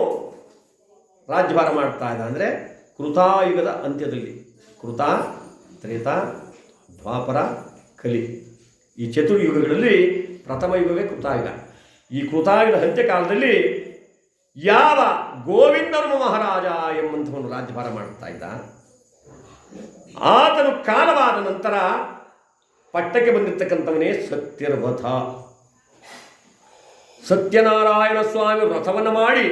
Speaker 1: ರಾಜ್ಯಭಾರ ಮಾಡ್ತಾ ಇದ್ದ ಅಂದರೆ ಕೃತಾಯುಗದ ಅಂತ್ಯದಲ್ಲಿ. ಕೃತ, ತ್ರೇತ, ದ್ವಾಪರ, ಕಲಿ ಈ ಚತುರ್ಯುಗಗಳಲ್ಲಿ ಪ್ರಥಮ ಯುಗವೇ ಕೃತಾಯುಗ. ಈ ಕೃತಾಯುಗದ ಅಂತ್ಯಕಾಲದಲ್ಲಿ ಯಾವ ಗೋವಿಂದರ್ಮ ಮಹಾರಾಜ ಎಂಬಂಥವನು ರಾಜ್ಯಭಾರ ಮಾಡ್ತಾ ಇದ್ದ, ಆತನು ಕಾಲವಾದ ನಂತರ ಪಟ್ಟಕ್ಕೆ ಬಂದಿರತಕ್ಕಂಥವನೇ ಸತ್ಯರ್ವಥ. ಸತ್ಯನಾರಾಯಣ ಸ್ವಾಮಿ ವ್ರತವನ್ನು ಮಾಡಿ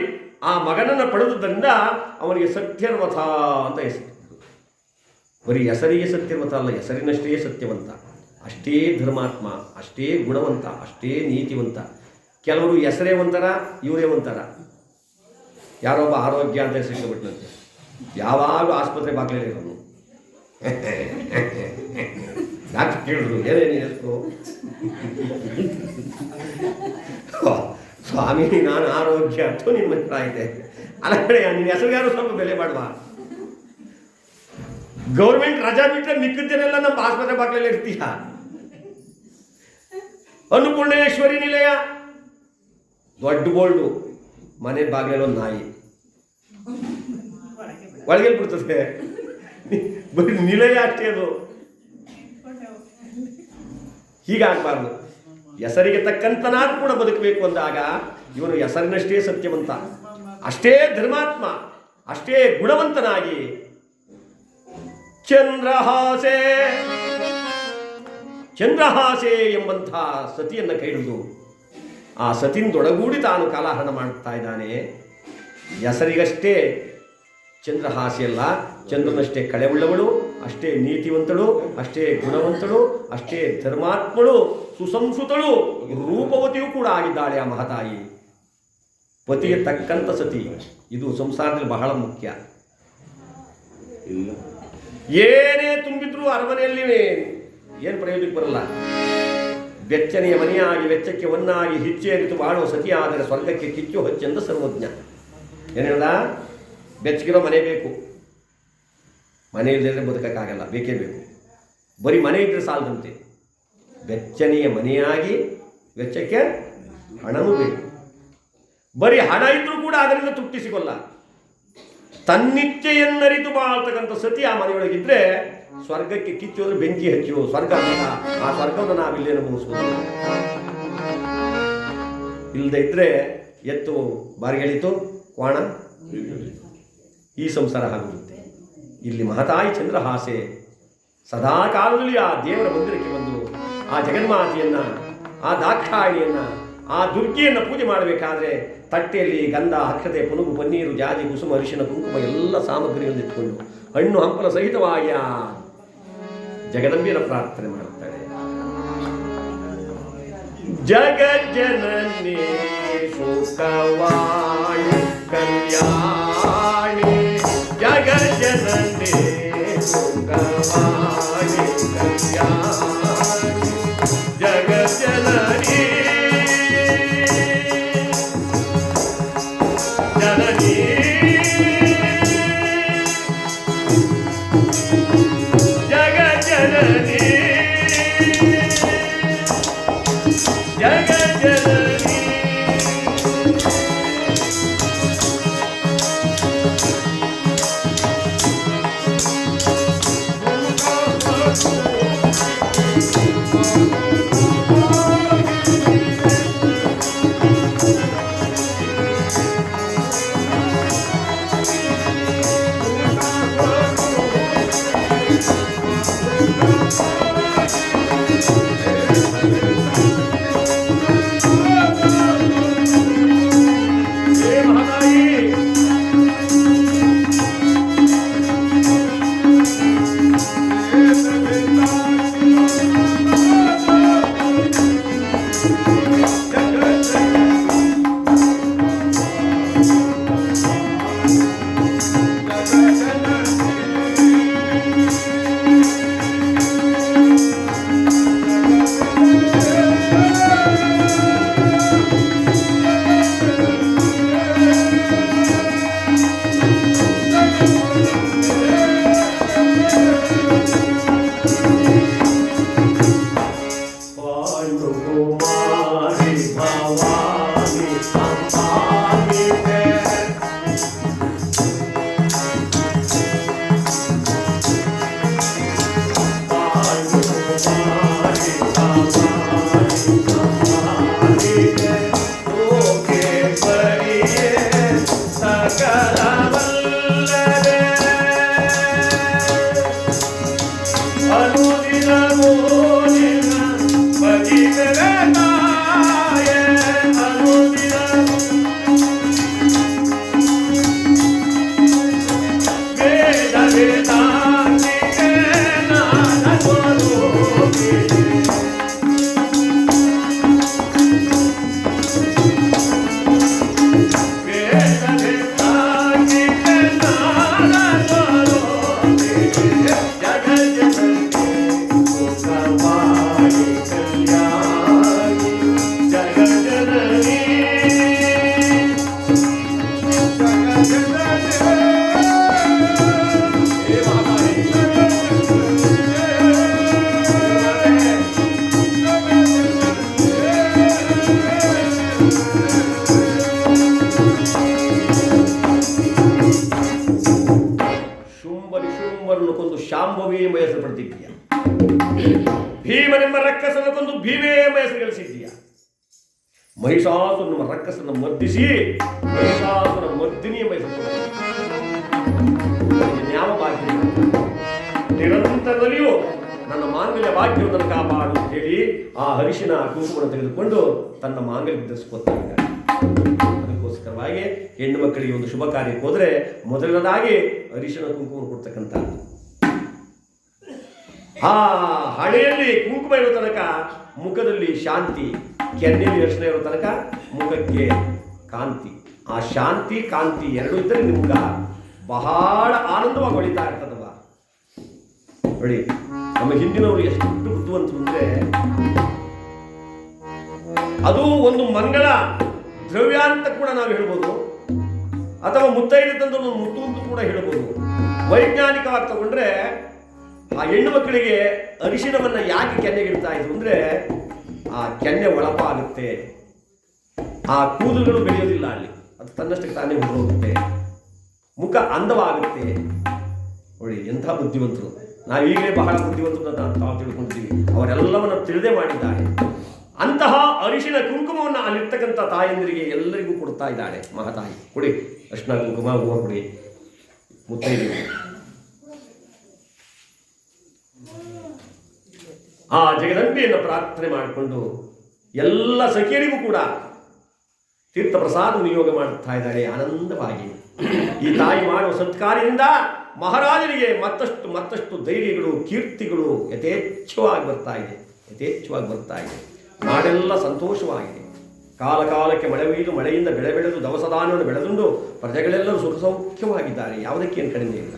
Speaker 1: ಆ ಮಗನನ್ನು ಪಡೆದುದರಿಂದ ಅವನಿಗೆ ಸತ್ಯರ್ವಥ ಅಂತ ಹೆಸರು. ಬರೀ ಹೆಸರಿಗೆ ಸತ್ಯರ್ವಥ ಅಲ್ಲ, ಹೆಸರಿನಷ್ಟೇ ಸತ್ಯವಂತ, ಅಷ್ಟೇ ಧರ್ಮಾತ್ಮ, ಅಷ್ಟೇ ಗುಣವಂತ, ಅಷ್ಟೇ ನೀತಿವಂತ. ಕೆಲವರು ಹೆಸರೇ ಒಂಥರ, ಇವರೇ ಒಂಥರ. ಯಾರೊಬ್ಬ ಆರೋಗ್ಯ ಅಂತ ಹೆಸರಿಟ್ಟುಬಿಟ್ಟನಂತೆ, ಯಾವಾಗಲೂ ಆಸ್ಪತ್ರೆ ಬಾಗಿಲೇ ಇರೋನು. ಡಾಕ್ಟರ್ ಕೇಳಿದ್ರು, ಏನೇನು ಹೆಸರು? ಸ್ವಾಮಿ ನಾನು ಆರೋಗ್ಯ ಅಥವಾ ನಿಮ್ಮ ಹತ್ರ ಇದೆ. ಅಲ್ಲ ಕಡೆ ನಿನ್ನ ಹೆಸರಿಗಾರು ಸ್ವಲ್ಪ ಬೆಲೆ ಮಾಡುವ. ಗೌರ್ಮೆಂಟ್ ರಜಾ ಬಿಟ್ಟರೆ ಮಿಕ್ಕಿದ್ದೇನೆಲ್ಲ ನಮ್ಮ ಆಸ್ಪತ್ರೆ ಬಾಗಿಲಲ್ಲಿ ಇರ್ತೀಯ. ಅನ್ನಪೂರ್ಣೇಶ್ವರಿ ನಿಲಯ ದೊಡ್ಡ ಬೋಲ್ಡು, ಮನೆ ಬಾಗಿಲಲ್ಲಿ ಒಂದು ನಾಯಿ ಒಳಗೆ ಬಿಡ್ತದೆ. ಬರೀ ನಿಲಯ ಅಷ್ಟೇ ಅದು. ಹೀಗಾಗಬಾರ್ದು. ಹೆಸರಿಗೆ ತಕ್ಕಂತನಾದ್ರೂ ಕೂಡ ಬದುಕಬೇಕು ಅಂದಾಗ ಇವನು ಹೆಸರಿನಷ್ಟೇ ಸತ್ಯವಂತ, ಅಷ್ಟೇ ಧರ್ಮಾತ್ಮ, ಅಷ್ಟೇ ಗುಣವಂತನಾಗಿ ಚಂದ್ರಹಾಸೆ ಎಂಬಂಥ ಸತಿಯನ್ನು ಕೈ ಹಿಡಿದು ಆ ಸತಿಯಿಂದೊಡಗೂಡಿ ತಾನು ಕಾಲಹರಣ ಮಾಡುತ್ತಾ ಇದ್ದಾನೆ. ಹೆಸರಿಗಷ್ಟೇ ಚಂದ್ರಹಾಸೆಯಲ್ಲ, ಚಂದ್ರನಷ್ಟೇ ಕಳೆವುಳ್ಳವಳು, ಅಷ್ಟೇ ನೀತಿವಂತಳು, ಅಷ್ಟೇ ಗುಣವಂತಳು, ಅಷ್ಟೇ ಧರ್ಮಾತ್ಮಳು, ಸುಸಂಸ್ಕೃತಳು, ರೂಪವತಿಯೂ ಕೂಡ ಆಗಿದ್ದಾಳೆ ಆ ಮಹತಾಯಿ. ಪತಿಗೆ ತಕ್ಕಂಥ ಸತಿ, ಇದು ಸಂಸಾರದಲ್ಲಿ ಬಹಳ ಮುಖ್ಯ. ಏನೇ ತುಂಬಿದ್ರೂ ಅರಮನೆಯಲ್ಲಿ ಏನು ಪ್ರಯೋಜನಕ್ಕೆ ಬರಲ್ಲ. ಬೆಚ್ಚನೆಯ ಮನೆಯಾಗಿ ವೆಚ್ಚಕ್ಕೆ ಒನ್ನಾಗಿ ಹಿಚ್ಚೇರಿತು ಬಾಳುವ ಸತಿ ಆದರೆ ಸ್ವರ್ಗಕ್ಕೆ ಕಿಚ್ಚು ಹಚ್ಚೆಂದ ಸರ್ವಜ್ಞ. ಏನು ಹೇಳ್ದ? ಬೆಚ್ಚಗಿರೋ ಮನೆ ಬೇಕು, ಮನೆ ಇಲ್ಲದೆ ಬದುಕಕ್ಕಾಗಲ್ಲ, ಬೇಕೇ ಬೇಕು. ಬರೀ ಮನೆ ಇದ್ದರೆ ಸಾಲದಂತೆ, ಬೆಚ್ಚನೆಯ ಮನೆಯಾಗಿ ವೆಚ್ಚಕ್ಕೆ ಹಣನೂ ಬೇಕು. ಬರೀ ಹಣ ಇದ್ರೂ ಕೂಡ ಅದರಿಂದ ತೃಪ್ತಿ ಸಿಗೋಲ್ಲ. ತನ್ನಿಚ್ಛೆಯನ್ನರಿತು ಬಾಳ್ತಕ್ಕಂಥ ಸತಿ ಆ ಮನೆಯೊಳಗಿದ್ರೆ ಸ್ವರ್ಗಕ್ಕೆ ಕಿಚ್ಚು ಅಂದ್ರೆ ಬೆಂಕಿ ಹಚ್ಚು, ಸ್ವರ್ಗ ಆ ಸ್ವರ್ಗವನ್ನು ನಾವಿಲ್ಲೇ ಅನುಭವಿಸ್ಬೋದು. ಇಲ್ಲದೆ ಇದ್ರೆ ಎತ್ತು ಬಾರಿಗೆಳಿತು, ಕ್ವಾಣ ಈ ಸಂಸಾರ ಆಗುತ್ತದೆ. ಇಲ್ಲಿ ಮಹತಾಯಿ ಚಂದ್ರಹಾಸೆ ಸದಾ ಕಾಲದಲ್ಲಿ ಆ ದೇವರ ಮಂದಿರಕ್ಕೆ ಬಂದು ಆ ಜಗನ್ಮಾತೆಯನ್ನು, ಆ ದಾಕ್ಷಾಯಿಣಿಯನ್ನು, ಆ ದುರ್ಗಿಯನ್ನು ಪೂಜೆ ಮಾಡಬೇಕಾದ್ರೆ ತಟ್ಟೆಯಲ್ಲಿ ಗಂಧ, ಅಕ್ಷತೆ, ಪುನುಗು, ಪನ್ನೀರು, ಜಾಜಿ, ಕುಸುಮ, ಅರಿಶಿನ, ಕುಂಕುಮ ಎಲ್ಲ ಸಾಮಗ್ರಿಗಳನ್ನು ಇಟ್ಕೊಂಡು ಹಣ್ಣು ಹಂಪಲ ಸಹಿತವಾಗಿ ಆ ಜಗದಂಬಿಯರ ಪ್ರಾರ್ಥನೆ ಮಾಡುತ್ತಾಳೆ. ಜಗಜ್ಜನನಿ ಸುಖವಾಣಿ ಕಲ್ಯಾಣಿ, ಜಗಜ್ಜನನಿ ಸುಖವಾಣಿ ಕಲ್ಯಾಣಿ, ಜಗಜ್ಜನನಿ ಜನನಿ ಜಗಜ್ಜನನಿ ಜಗಜ್ಜನನಿ. ಶಾಂಭವಿ ಎಂಬ ಹೆಸರು ಪಡೆದಿದ್ದೀಯ. ಭೀಮನೆಂಬ ರಕ್ಕಸನ ಕೊಂದು ಭೀಮೇ ಎಂಬ ಹೆಸರು ಗಳಿಸಿದ್ದೀಯ. ಮಹಿಷಾಸುರನ ರಕ್ಕಸನ ಮರ್ದಿಸಿ ಮಹಿಷಾಸುರ ಮರ್ದಿನಿ ಎಂಬ ಹೆಸರು ಯಾವ ಭಾಗ್ಯ ನಿರಂತರದಲ್ಲಿಯೂ ನನ್ನ ಮಾಂಗಲ್ಯ ಭಾಗ್ಯವನ್ನು ಕಾಪಾಡು ಅಂತ ಹೇಳಿ ಆ ಅರಿಶಿನ ಕುಂಕುಮವನ್ನು ತೆಗೆದುಕೊಂಡು ತನ್ನ ಮಾಂಗಲ್ಯ ಧರಿಸಿಕೊಳ್ತಾರೆ. ಅದಕ್ಕೋಸ್ಕರವಾಗಿ ಹೆಣ್ಣು ಮಕ್ಕಳಿಗೆ ಒಂದು ಶುಭ ಕಾರ್ಯಕ್ಕೆ ಹೋದರೆ ಮೊದಲನೇದಾಗಿ ಅರಿಶಿನ ಕುಂಕುಮ ಕೊಡ್ತಕ್ಕಂಥ ಆ ಹಣೆಯಲ್ಲಿ ಕುಂಕುಮ ಇರೋ ತನಕ ಮುಖದಲ್ಲಿ ಶಾಂತಿ, ಕೆನ್ನೆಯಲ್ಲಿ ಅರಿಶಿನ ಇರೋ ತನಕ ಮುಖಕ್ಕೆ ಕಾಂತಿ. ಆ ಶಾಂತಿ ಕಾಂತಿ ಎರಡೂ ಇದ್ದರೆ ನಿಮ್ಗ ಬಹಳ ಆನಂದವಾಗಿ ಹೊಳಿತಾ ಇರ್ತದವ. ನೋಡಿ, ನಮ್ಮ ಹಿಂದಿನವರು ಎಷ್ಟು ಬುದ್ಧಿವಂತರು ಅಂದ್ರೆ ಅದು ಒಂದು ಮಂಗಳ ದ್ರವ್ಯ ಅಂತ ಕೂಡ ನಾವು ಹೇಳ್ಬೋದು, ಅಥವಾ ಮುತ್ತೈದೆ ತಂದು ಒಂದು ಮುತ್ತು ಅಂತ ಕೂಡ ಹೇಳ್ಬೋದು. ವೈಜ್ಞಾನಿಕವಾಗಿ ತಗೊಂಡ್ರೆ ಆ ಹೆಣ್ಣು ಮಕ್ಕಳಿಗೆ ಅರಿಶಿನವನ್ನ ಯಾಕೆ ಕೆನ್ನೆಗೆ ಇಡ್ತಾ ಇದ್ರು ಅಂದ್ರೆ ಆ ಕೆನ್ನೆ ಒಳಪ ಆಗುತ್ತೆ, ಆ ಕೂದಲುಗಳು ಬೆಳೆಯೋದಿಲ್ಲ ಅಲ್ಲಿ, ಅದು ತನ್ನಷ್ಟಕ್ಕೆ ತಾನೇ ಹೋಗುತ್ತೆ, ಮುಖ ಅಂದವಾಗುತ್ತೆ. ನೋಡಿ ಎಂಥ ಬುದ್ಧಿವಂತರು. ನಾವು ಈಗಲೇ ಬಹಳ ಬುದ್ಧಿವಂತರು ನಾವು ತಿಳ್ಕೊಂಡಿದ್ದೀವಿ, ಅವರೆಲ್ಲವನ್ನು ತಿಳಿದೇ ಮಾಡಿದ್ದಾರೆ. ಅಂತಹ ಅರಿಶಿನ ಕುಂಕುಮವನ್ನು ಅಲ್ಲಿರ್ತಕ್ಕಂಥ ತಾಯಂದಿರಿಗೆ ಎಲ್ಲರಿಗೂ ಕೊಡ್ತಾ ಇದ್ದಾಳೆ ಮಹಾತಾಯಿ. ಕೊಡಿ ಅರಿಶಿನ ಕುಂಕುಮ ಹೂವು ಕೊಡಿ ಮುತ್ತೈದೆ. ಆ ಜಗದಂಬೆಯನ್ನು ಪ್ರಾರ್ಥನೆ ಮಾಡಿಕೊಂಡು ಎಲ್ಲ ಸಖಿಯರಿಗೂ ಕೂಡ ತೀರ್ಥ ಪ್ರಸಾದ ವಿನಿಯೋಗ ಮಾಡುತ್ತಾ ಇದ್ದಾರೆ ಆನಂದವಾಗಿ. ಈ ತಾಯಿ ಮಾಡುವ ಸತ್ಕಾರ್ಯದಿಂದ ಮಹಾರಾಜನಿಗೆ ಮತ್ತಷ್ಟು ಧೈರ್ಯಗಳು, ಕೀರ್ತಿಗಳು ಯಥೇಚ್ಛವಾಗಿ ಬರ್ತಾ ಇದೆ. ನಾಡೆಲ್ಲ ಸಂತೋಷವಾಗಿದೆ. ಕಾಲಕ್ಕೆ ಮಳೆ ಒಯ್ದು ಮಳೆಯಿಂದ ಬೆಳೆ ಬೆಳೆದು ದವಸಧಾನ್ಯವನ್ನು ಬೆಳೆದುಂಡು ಪ್ರಜೆಗಳೆಲ್ಲರೂ ಸುಖ ಸೌಖ್ಯವಾಗಿದ್ದಾರೆ. ಯಾವುದಕ್ಕೇನು ಕಡಿಮೆ ಇಲ್ಲ.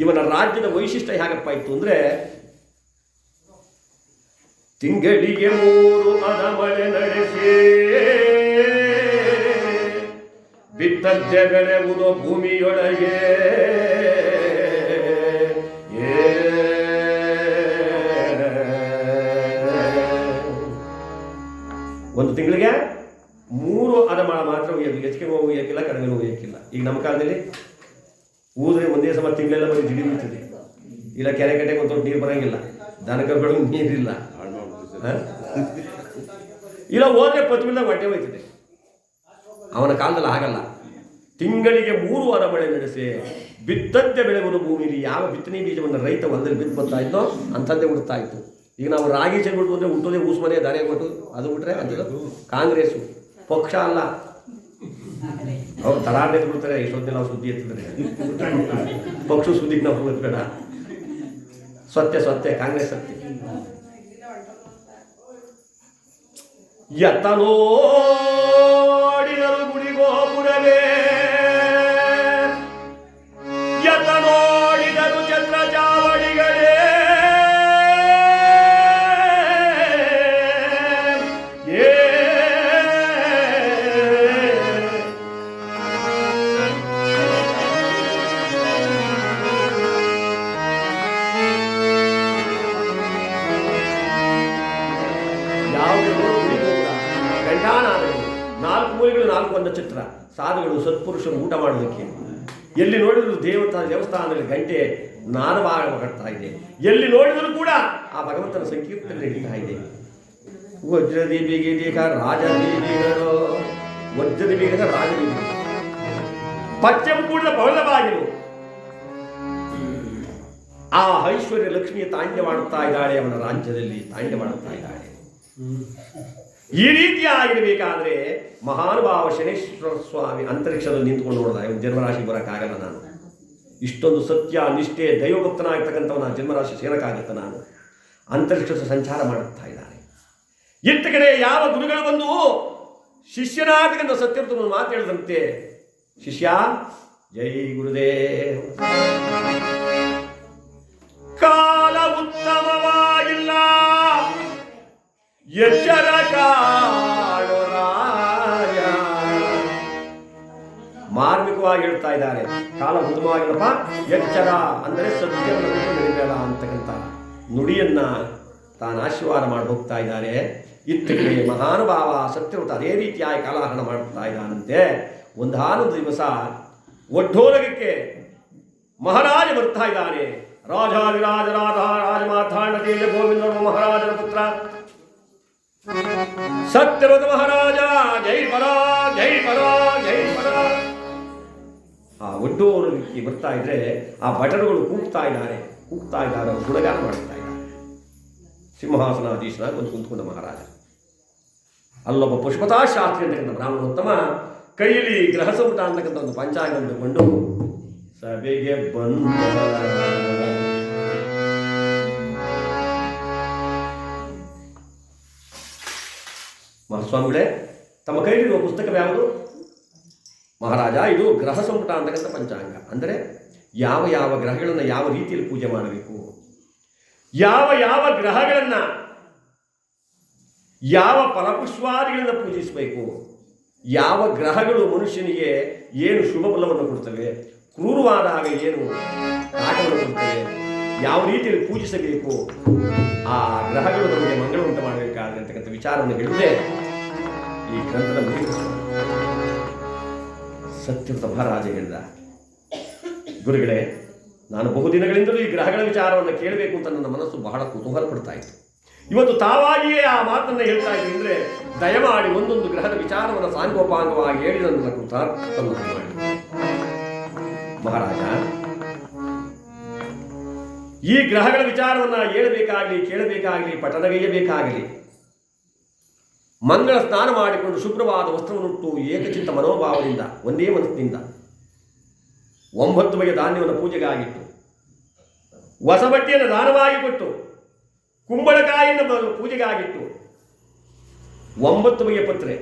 Speaker 1: ಇವನ ರಾಜ್ಯದ ವೈಶಿಷ್ಟ್ಯ ಹೇಗಪ್ಪ ಇತ್ತು ಅಂದ್ರೆ, ತಿಂಗಳಿಗೆ 3 ಅದ ಮಳೆ ನಡೆಸಿ ಬಿತ್ತದ್ದೆ ಬೆಳೆಯುವುದು ಭೂಮಿಯೊಳಗೆ. ಒಂದು ತಿಂಗಳಿಗೆ 3 ಅದ ಮಳ ಮಾತ್ರ ಒಯ್ಯಬೇಕು, ಹೆಚ್ಚಿಗೆ ಒಯ್ಯಕ್ಕಿಲ್ಲ, ಕಡಿಮೆ ಒಯ್ಯಕ್ಕಿಲ್ಲ. ಈಗ ನಮ್ಮ ಕಾಲದಲ್ಲಿ ಊದ್ರೆ ಒಂದೇ ಸಮ ತಿಂಗಳೆಲ್ಲ ಬರೀ ಜಿಡಿ ಬೀಳ್ತದೆ, ಇಲ್ಲ ಕೆರೆ ಕಟ್ಟೆಗೆ ಒಂದು ನೀರು ಬರೋಂಗಿಲ್ಲ, ದನಕರುಗಳು ನೀರಿಲ್ಲ, ಇಲ್ಲ ಹೋದ್ರೆ ಪತ್ಮಿಲ್ದಾಗ ಹೊಟ್ಟೆ ಹೋಯ್ತದೆ. ಅವನ ಕಾಲದಲ್ಲಿ ಆಗಲ್ಲ. ತಿಂಗಳಿಗೆ 3 ವಾರ ಮಳೆ ನಡೆಸಿ ಬಿತ್ತದ್ದೆ ಬೆಳೆಯುವುದು ಭೂಮಿಲಿ. ಯಾವ ಬಿತ್ತನೆ ಬೀಜವನ್ನು ರೈತ ಹೊಲದಲ್ಲಿ ಬಿತ್ತು ಬರ್ತಾ ಇದ್ದೋ ಅಂಥದ್ದೇ ಹುಡ್ತಾ ಇತ್ತು. ಈಗ ನಾವು ರಾಗಿ ಚೆಲ್ಬಿಟ್ಟು ಅಂದರೆ ಹುಟ್ಟೋದೇ ಊಸ್ ಮನೆ ದಾರೆ ಕೊಟ್ಟು ಅದು ಬಿಟ್ರೆ ಅದು ಕಾಂಗ್ರೆಸ್ಸು ಪಕ್ಷ ಅಲ್ಲ. ಅವ್ರು ತರಾಟೆ ಬಿಡ್ತಾರೆ. ಎಷ್ಟೊತ್ತಿನ ನಾವು ಸುದ್ದಿ ಎತ್ತಿದ್ರೆ ಪಕ್ಷ ಸುದ್ದಿಗೆ ನಾವು ಹೋಗೋದು ಬೇಡ. ಸತ್ಯ ಕಾಂಗ್ರೆಸ್ ಸತ್ಯ. ಎತ್ತ ನೋಡಿದರು ಗುಡಿಗೋಪುರವೇ, ಎತ್ತ ನೋಡಿದರು ಚಂದ್ರ ಚಾವಡಿಗಳೇ, ಚಿತ್ರ ಸಾಧುಗಳು ಸತ್ಪುರುಷರು ಊಟ ಮಾಡೋದಕ್ಕೆ. ಎಲ್ಲಿ ನೋಡಿದ್ರು ದೇವಸ್ಥಾನದಲ್ಲಿ ಗಂಟೆ ನಾದವಾಗ್ತಾ ಇದೆ. ಎಲ್ಲಿ ನೋಡಿದ್ರು ಕೂಡ ಆ ಭಗವಂತನ ಸಂಕೀರ್ತನೆ ನಡೀತಾ ಇದೆ. ವಜ್ರದಿ ಬೀಗಿದೀಗ ರಾಜಬೀದಿಗಳು, ವಜ್ರದಿ ಬೀಗದ ರಾಜಬೀದಿಗಳು, ಪಚ್ಚಂ ಕೂಡ ಬಹಳ ಬಾಗಿಲು. ಆ ಐಶ್ವರ್ಯ ಲಕ್ಷ್ಮಿಯ ತಾಂಡ್ಯವಾಡುತ್ತಾ ಇದ್ದಾಳೆ, ಅವನ ರಾಜ್ಯದಲ್ಲಿ ತಾಂಡ್ಯವಾಡುತ್ತಾ ಇದ್ದಾಳೆ. ಈ ರೀತಿ ಆಗಿರಬೇಕಾದ್ರೆ ಮಹಾನುಭಾವ ಶನೇಶ್ವರ ಸ್ವಾಮಿ ಅಂತರಿಕ್ಷದಲ್ಲಿ ನಿಂತ್ಕೊಂಡು ನೋಡಿದ. ಇವನು ಜನ್ಮರಾಶಿಗೆ ಬರೋಕ್ಕಾಗಲ್ಲ ನಾನು. ಇಷ್ಟೊಂದು ಸತ್ಯ ನಿಷ್ಠೆ ದೈವಭಕ್ತನಾಗಿರ್ತಕ್ಕಂಥವನ ಜನ್ಮರಾಶಿ ಸೇರಕ್ಕಾಗತ್ತೆ ನಾನು? ಅಂತರಿಕ್ಷದ ಸಂಚಾರ ಮಾಡುತ್ತಾ ಇದ್ದಾನೆ. ಇತ್ತ ಕಡೆ ಯಾವ ಗುರುಗಳು ಬಂದು ಶಿಷ್ಯನಾಗತಕ್ಕಂಥ ಸತ್ಯವ್ರತನ ಮಾತು ಹೇಳಿದಂತೆ, ಶಿಷ್ಯ ಜೈ ಗುರುದೇವ್, ಕಾಲ ಉತ್ತಮವಾಗಿಲ್ಲ, ಎಚ್ಚರ ಕಾಣೋ ರಾಯ. ಮಾರ್ಮಿಕವಾಗಿ ಹೇಳ್ತಾ ಇದ್ದಾರೆ, ಕಾಲ ಉತ್ತಮವಾಗಿಲ್ಲಪ್ಪ, ಎಚ್ಚರ ಅಂದರೆ ಸತ್ಯವನ್ನು ಬೆಳಿಬೇಡ ಅಂತಕ್ಕಂಥ ನುಡಿಯನ್ನ ತಾನು ಆಶೀರ್ವಾದ ಮಾಡಿ ಹೋಗ್ತಾ ಇದ್ದಾರೆ. ಇತ್ತಗೆ ಮಹಾನುಭಾವ ಸತ್ಯವ್ರತ ಅದೇ ರೀತಿಯಾಗಿ ಕಾಲಹರಣ ಮಾಡುತ್ತಾ ಇದ್ದಾನಂತೆ. ಒಂದಾನೊಂದು ದಿವಸ ಒಡ್ಡೋಲಗಕ್ಕೆ ಮಹಾರಾಜ ಬರ್ತಾ ಇದ್ದಾನೆ. ರಾಜಾದಿರಾಜ ರಾಜಮಾತಾಂಡ ತೇಜ ಗೋವಿಂದ ಮಹಾರಾಜನ ಪುತ್ರ ಸತ್ಯವ್ರತ ಮಹಾರಾಜ, ಜೈ ಪರ ಜೈ ಪರ ಜೈ ಪರ. ಆ ಒಡ್ಡೋಲಗಕ್ಕೆ ಬರ್ತಾ ಇದ್ರೆ ಆ ಭಟರುಗಳು ಕೂಗ್ತಾ ಇದ್ದಾರೆ, ಅವರು ಗುಣಗಾನ ಮಾಡ್ತಾ ಇದ್ದಾರೆ. ಸಿಂಹಾಸನಾಧೀಶನಾಗಿ ಒಂದು ಕುಂತ್ಕೊಂಡ ಮಹಾರಾಜ. ಅಲ್ಲೊಬ್ಬ ಪುಷ್ಪತಾಶಾಸ್ತ್ರಿ ಅಂತಕ್ಕಂಥ ಬ್ರಾಹ್ಮಣೋತ್ತಮ ಕೈಯಲ್ಲಿ ಗ್ರಹ ಸಂಪುಟ ಅಂತಕ್ಕಂಥ ಒಂದು ಪಂಚಾಂಗ ಅಂದುಕೊಂಡು ಸಭೆಗೆ ಬಂದ. ಮಹಾಸ್ವಾಮಿಗಳೇ, ತಮ್ಮ ಕೈಲಿರುವ ಪುಸ್ತಕ ಯಾವುದು? ಮಹಾರಾಜ, ಇದು ಗ್ರಹ ಸಂಪುಟ ಅಂತಕ್ಕಂಥ ಪಂಚಾಂಗ. ಅಂದರೆ ಯಾವ ಯಾವ ಗ್ರಹಗಳನ್ನು ಯಾವ ರೀತಿಯಲ್ಲಿ ಪೂಜೆ ಮಾಡಬೇಕು, ಯಾವ ಯಾವ ಗ್ರಹಗಳನ್ನು ಯಾವ ಫಲಪುಷ್ಪಾದಿಗಳಿಂದ ಪೂಜಿಸಬೇಕು, ಯಾವ ಗ್ರಹಗಳು ಮನುಷ್ಯನಿಗೆ ಏನು ಶುಭ ಫಲವನ್ನು ಕೊಡ್ತವೆ, ಕ್ರೂರವಾದಾಗ ಏನು ಕಾಟವನ್ನು ಕೊಡ್ತವೆ, ಯಾವ ರೀತಿಯಲ್ಲಿ ಪೂಜಿಸಬೇಕು, ಆ ಗ್ರಹಗಳು ನಮಗೆ ಮಂಗಳ ಉಂಟು ಮಾಡಬೇಕಾದ್ರೆ ಅಂತಕ್ಕಂಥ ವಿಚಾರವನ್ನು ಹೇಳಿದೆ ಈ ಗ್ರಂಥದ ಮೂಲಕ ಸತ್ಯವ್ರತ ಮಹಾರಾಜ ಹೇಳಿದ. ಗುರುಗಳೇ, ನಾನು ಬಹುದಿನಗಳಿಂದಲೂ ಈ ಗ್ರಹಗಳ ವಿಚಾರವನ್ನು ಕೇಳಬೇಕು ಅಂತ ನನ್ನ ಮನಸ್ಸು ಬಹಳ ಕುತೂಹಲ ಪಡ್ತಾ ಇತ್ತು. ಇವತ್ತು ತಾವಾಗಿಯೇ ಆ ಮಾತನ್ನು ಹೇಳ್ತಾ ಇದ್ದೀನಿ ಅಂದರೆ ದಯಮಾಡಿ ಒಂದೊಂದು ಗ್ರಹದ ವಿಚಾರವನ್ನು ಸಾಂಗೋಪಾಂಗವಾಗಿ ಹೇಳಿ ನನ್ನ ಕೃತಾರ್ಥವನ್ನು ಮಾಡಿ. ಮಹಾರಾಜ, ಈ ಗ್ರಹಗಳ ವಿಚಾರವನ್ನು ಹೇಳಬೇಕಾಗಲಿ, ಕೇಳಬೇಕಾಗಲಿ, ಪಠನಗೈಯಬೇಕಾಗಲಿ, ಮಂಗಳ ಸ್ನಾನ ಮಾಡಿಕೊಂಡು ಶುಭ್ರವಾದ ವಸ್ತ್ರವನ್ನುಟ್ಟು ಏಕಚಿತ್ತ ಮನೋಭಾವದಿಂದ ಒಂದೇ ಮನಸ್ಸಿನಿಂದ 9 ಬಗೆಯ ಧಾನ್ಯವನ್ನು ಪೂಜೆಗಾಗಿಟ್ಟು, ಹೊಸ ಬಟ್ಟೆಯನ್ನು ದಾನವಾಗಿ ಕೊಟ್ಟು, ಕುಂಬಳಕಾಯಿಯನ್ನು ಪೂಜೆಗಾಗಿಟ್ಟು, 9 ಬಗೆಯ ಪತ್ರೆ,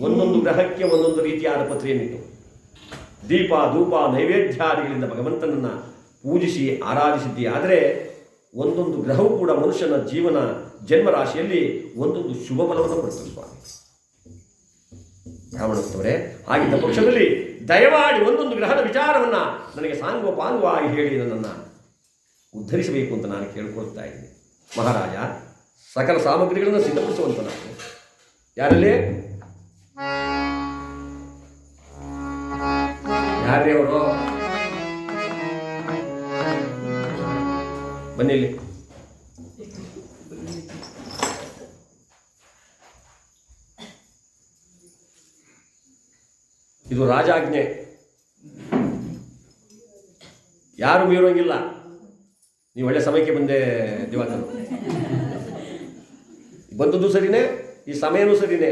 Speaker 1: ಒಂದೊಂದು ಗ್ರಹಕ್ಕೆ ಒಂದೊಂದು ರೀತಿಯಾದ ಪತ್ರೆಯನ್ನಿಟ್ಟು, ದೀಪ ಧೂಪ ನೈವೇದ್ಯಾದಿಗಳಿಂದ ಭಗವಂತನನ್ನು ಪೂಜಿಸಿ ಆರಾಧಿಸಿದ್ದಿ. ಆದರೆ ಒಂದೊಂದು ಗ್ರಹವು ಕೂಡ ಮನುಷ್ಯನ ಜೀವನ ಜನ್ಮರಾಶಿಯಲ್ಲಿ ಒಂದೊಂದು ಶುಭ ಫಲವನ್ನು ಕೊಡುತ್ತದೆ ಸ್ವಾಮಿ. ಬ್ರಾಹ್ಮಣೋತ್ತಮರೇ, ಆಗಿದ್ದ ಪಕ್ಷದಲ್ಲಿ ದಯಮಾಡಿ ಒಂದೊಂದು ಗ್ರಹದ ವಿಚಾರವನ್ನು ನನಗೆ ಸಾಂಗೋಪಾಂಗವಾಗಿ ಹೇಳಿ ನನ್ನನ್ನು ಉದ್ಧರಿಸಬೇಕು ಅಂತ ನಾನು ಕೇಳ್ಕೊಳ್ತಾ ಇದ್ದೀನಿ. ಮಹಾರಾಜ, ಸಕಲ ಸಾಮಗ್ರಿಗಳನ್ನು ಸಿದ್ಧಪಡಿಸುವಂತ ನಾನು ಯಾರಲ್ಲಿ ಯಾರೇ ಅವರು ಬನ್ನಿಲ್ಲಿ. ಇದು ರಾಜಾಜ್ಞೆ, ಯಾರು ಮೀರೋಂಗಿಲ್ಲ. ನೀವು ಒಳ್ಳೆ ಸಮಯಕ್ಕೆ ಬಂದೆ ದಿವಾಕರು, ಬಂದದ್ದು ಸರಿನೇ, ಈ ಸಮಯನೂ ಸರಿನೇ.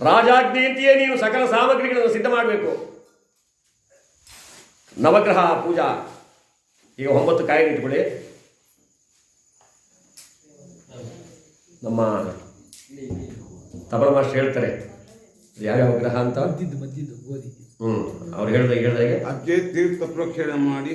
Speaker 1: ರಾಜಾಜ್ಞೆಯಂತೆಯೇ ನೀವು ಸಕಲ ಸಾಮಗ್ರಿಗಳನ್ನು ಸಿದ್ಧ ಮಾಡಬೇಕು. ನವಗ್ರಹ ಪೂಜಾ, ಈಗ 9 ಕಾಯಿನ ಇಟ್ಕೊಳ್ಳಿ. ನಮ್ಮ ತಬಲ ಮಾಸ್ಟರ್ ಹೇಳ್ತಾರೆ ಯಾವ್ಯಾವ ಗ್ರಹ ಅಂತ. ಅವ್ರು ಹೇಳ್ದಾಗೆ
Speaker 2: ಅಜ್ಜೆ ತೀರ್ಥ ಪ್ರೋಕ್ಷಣೆ ಮಾಡಿ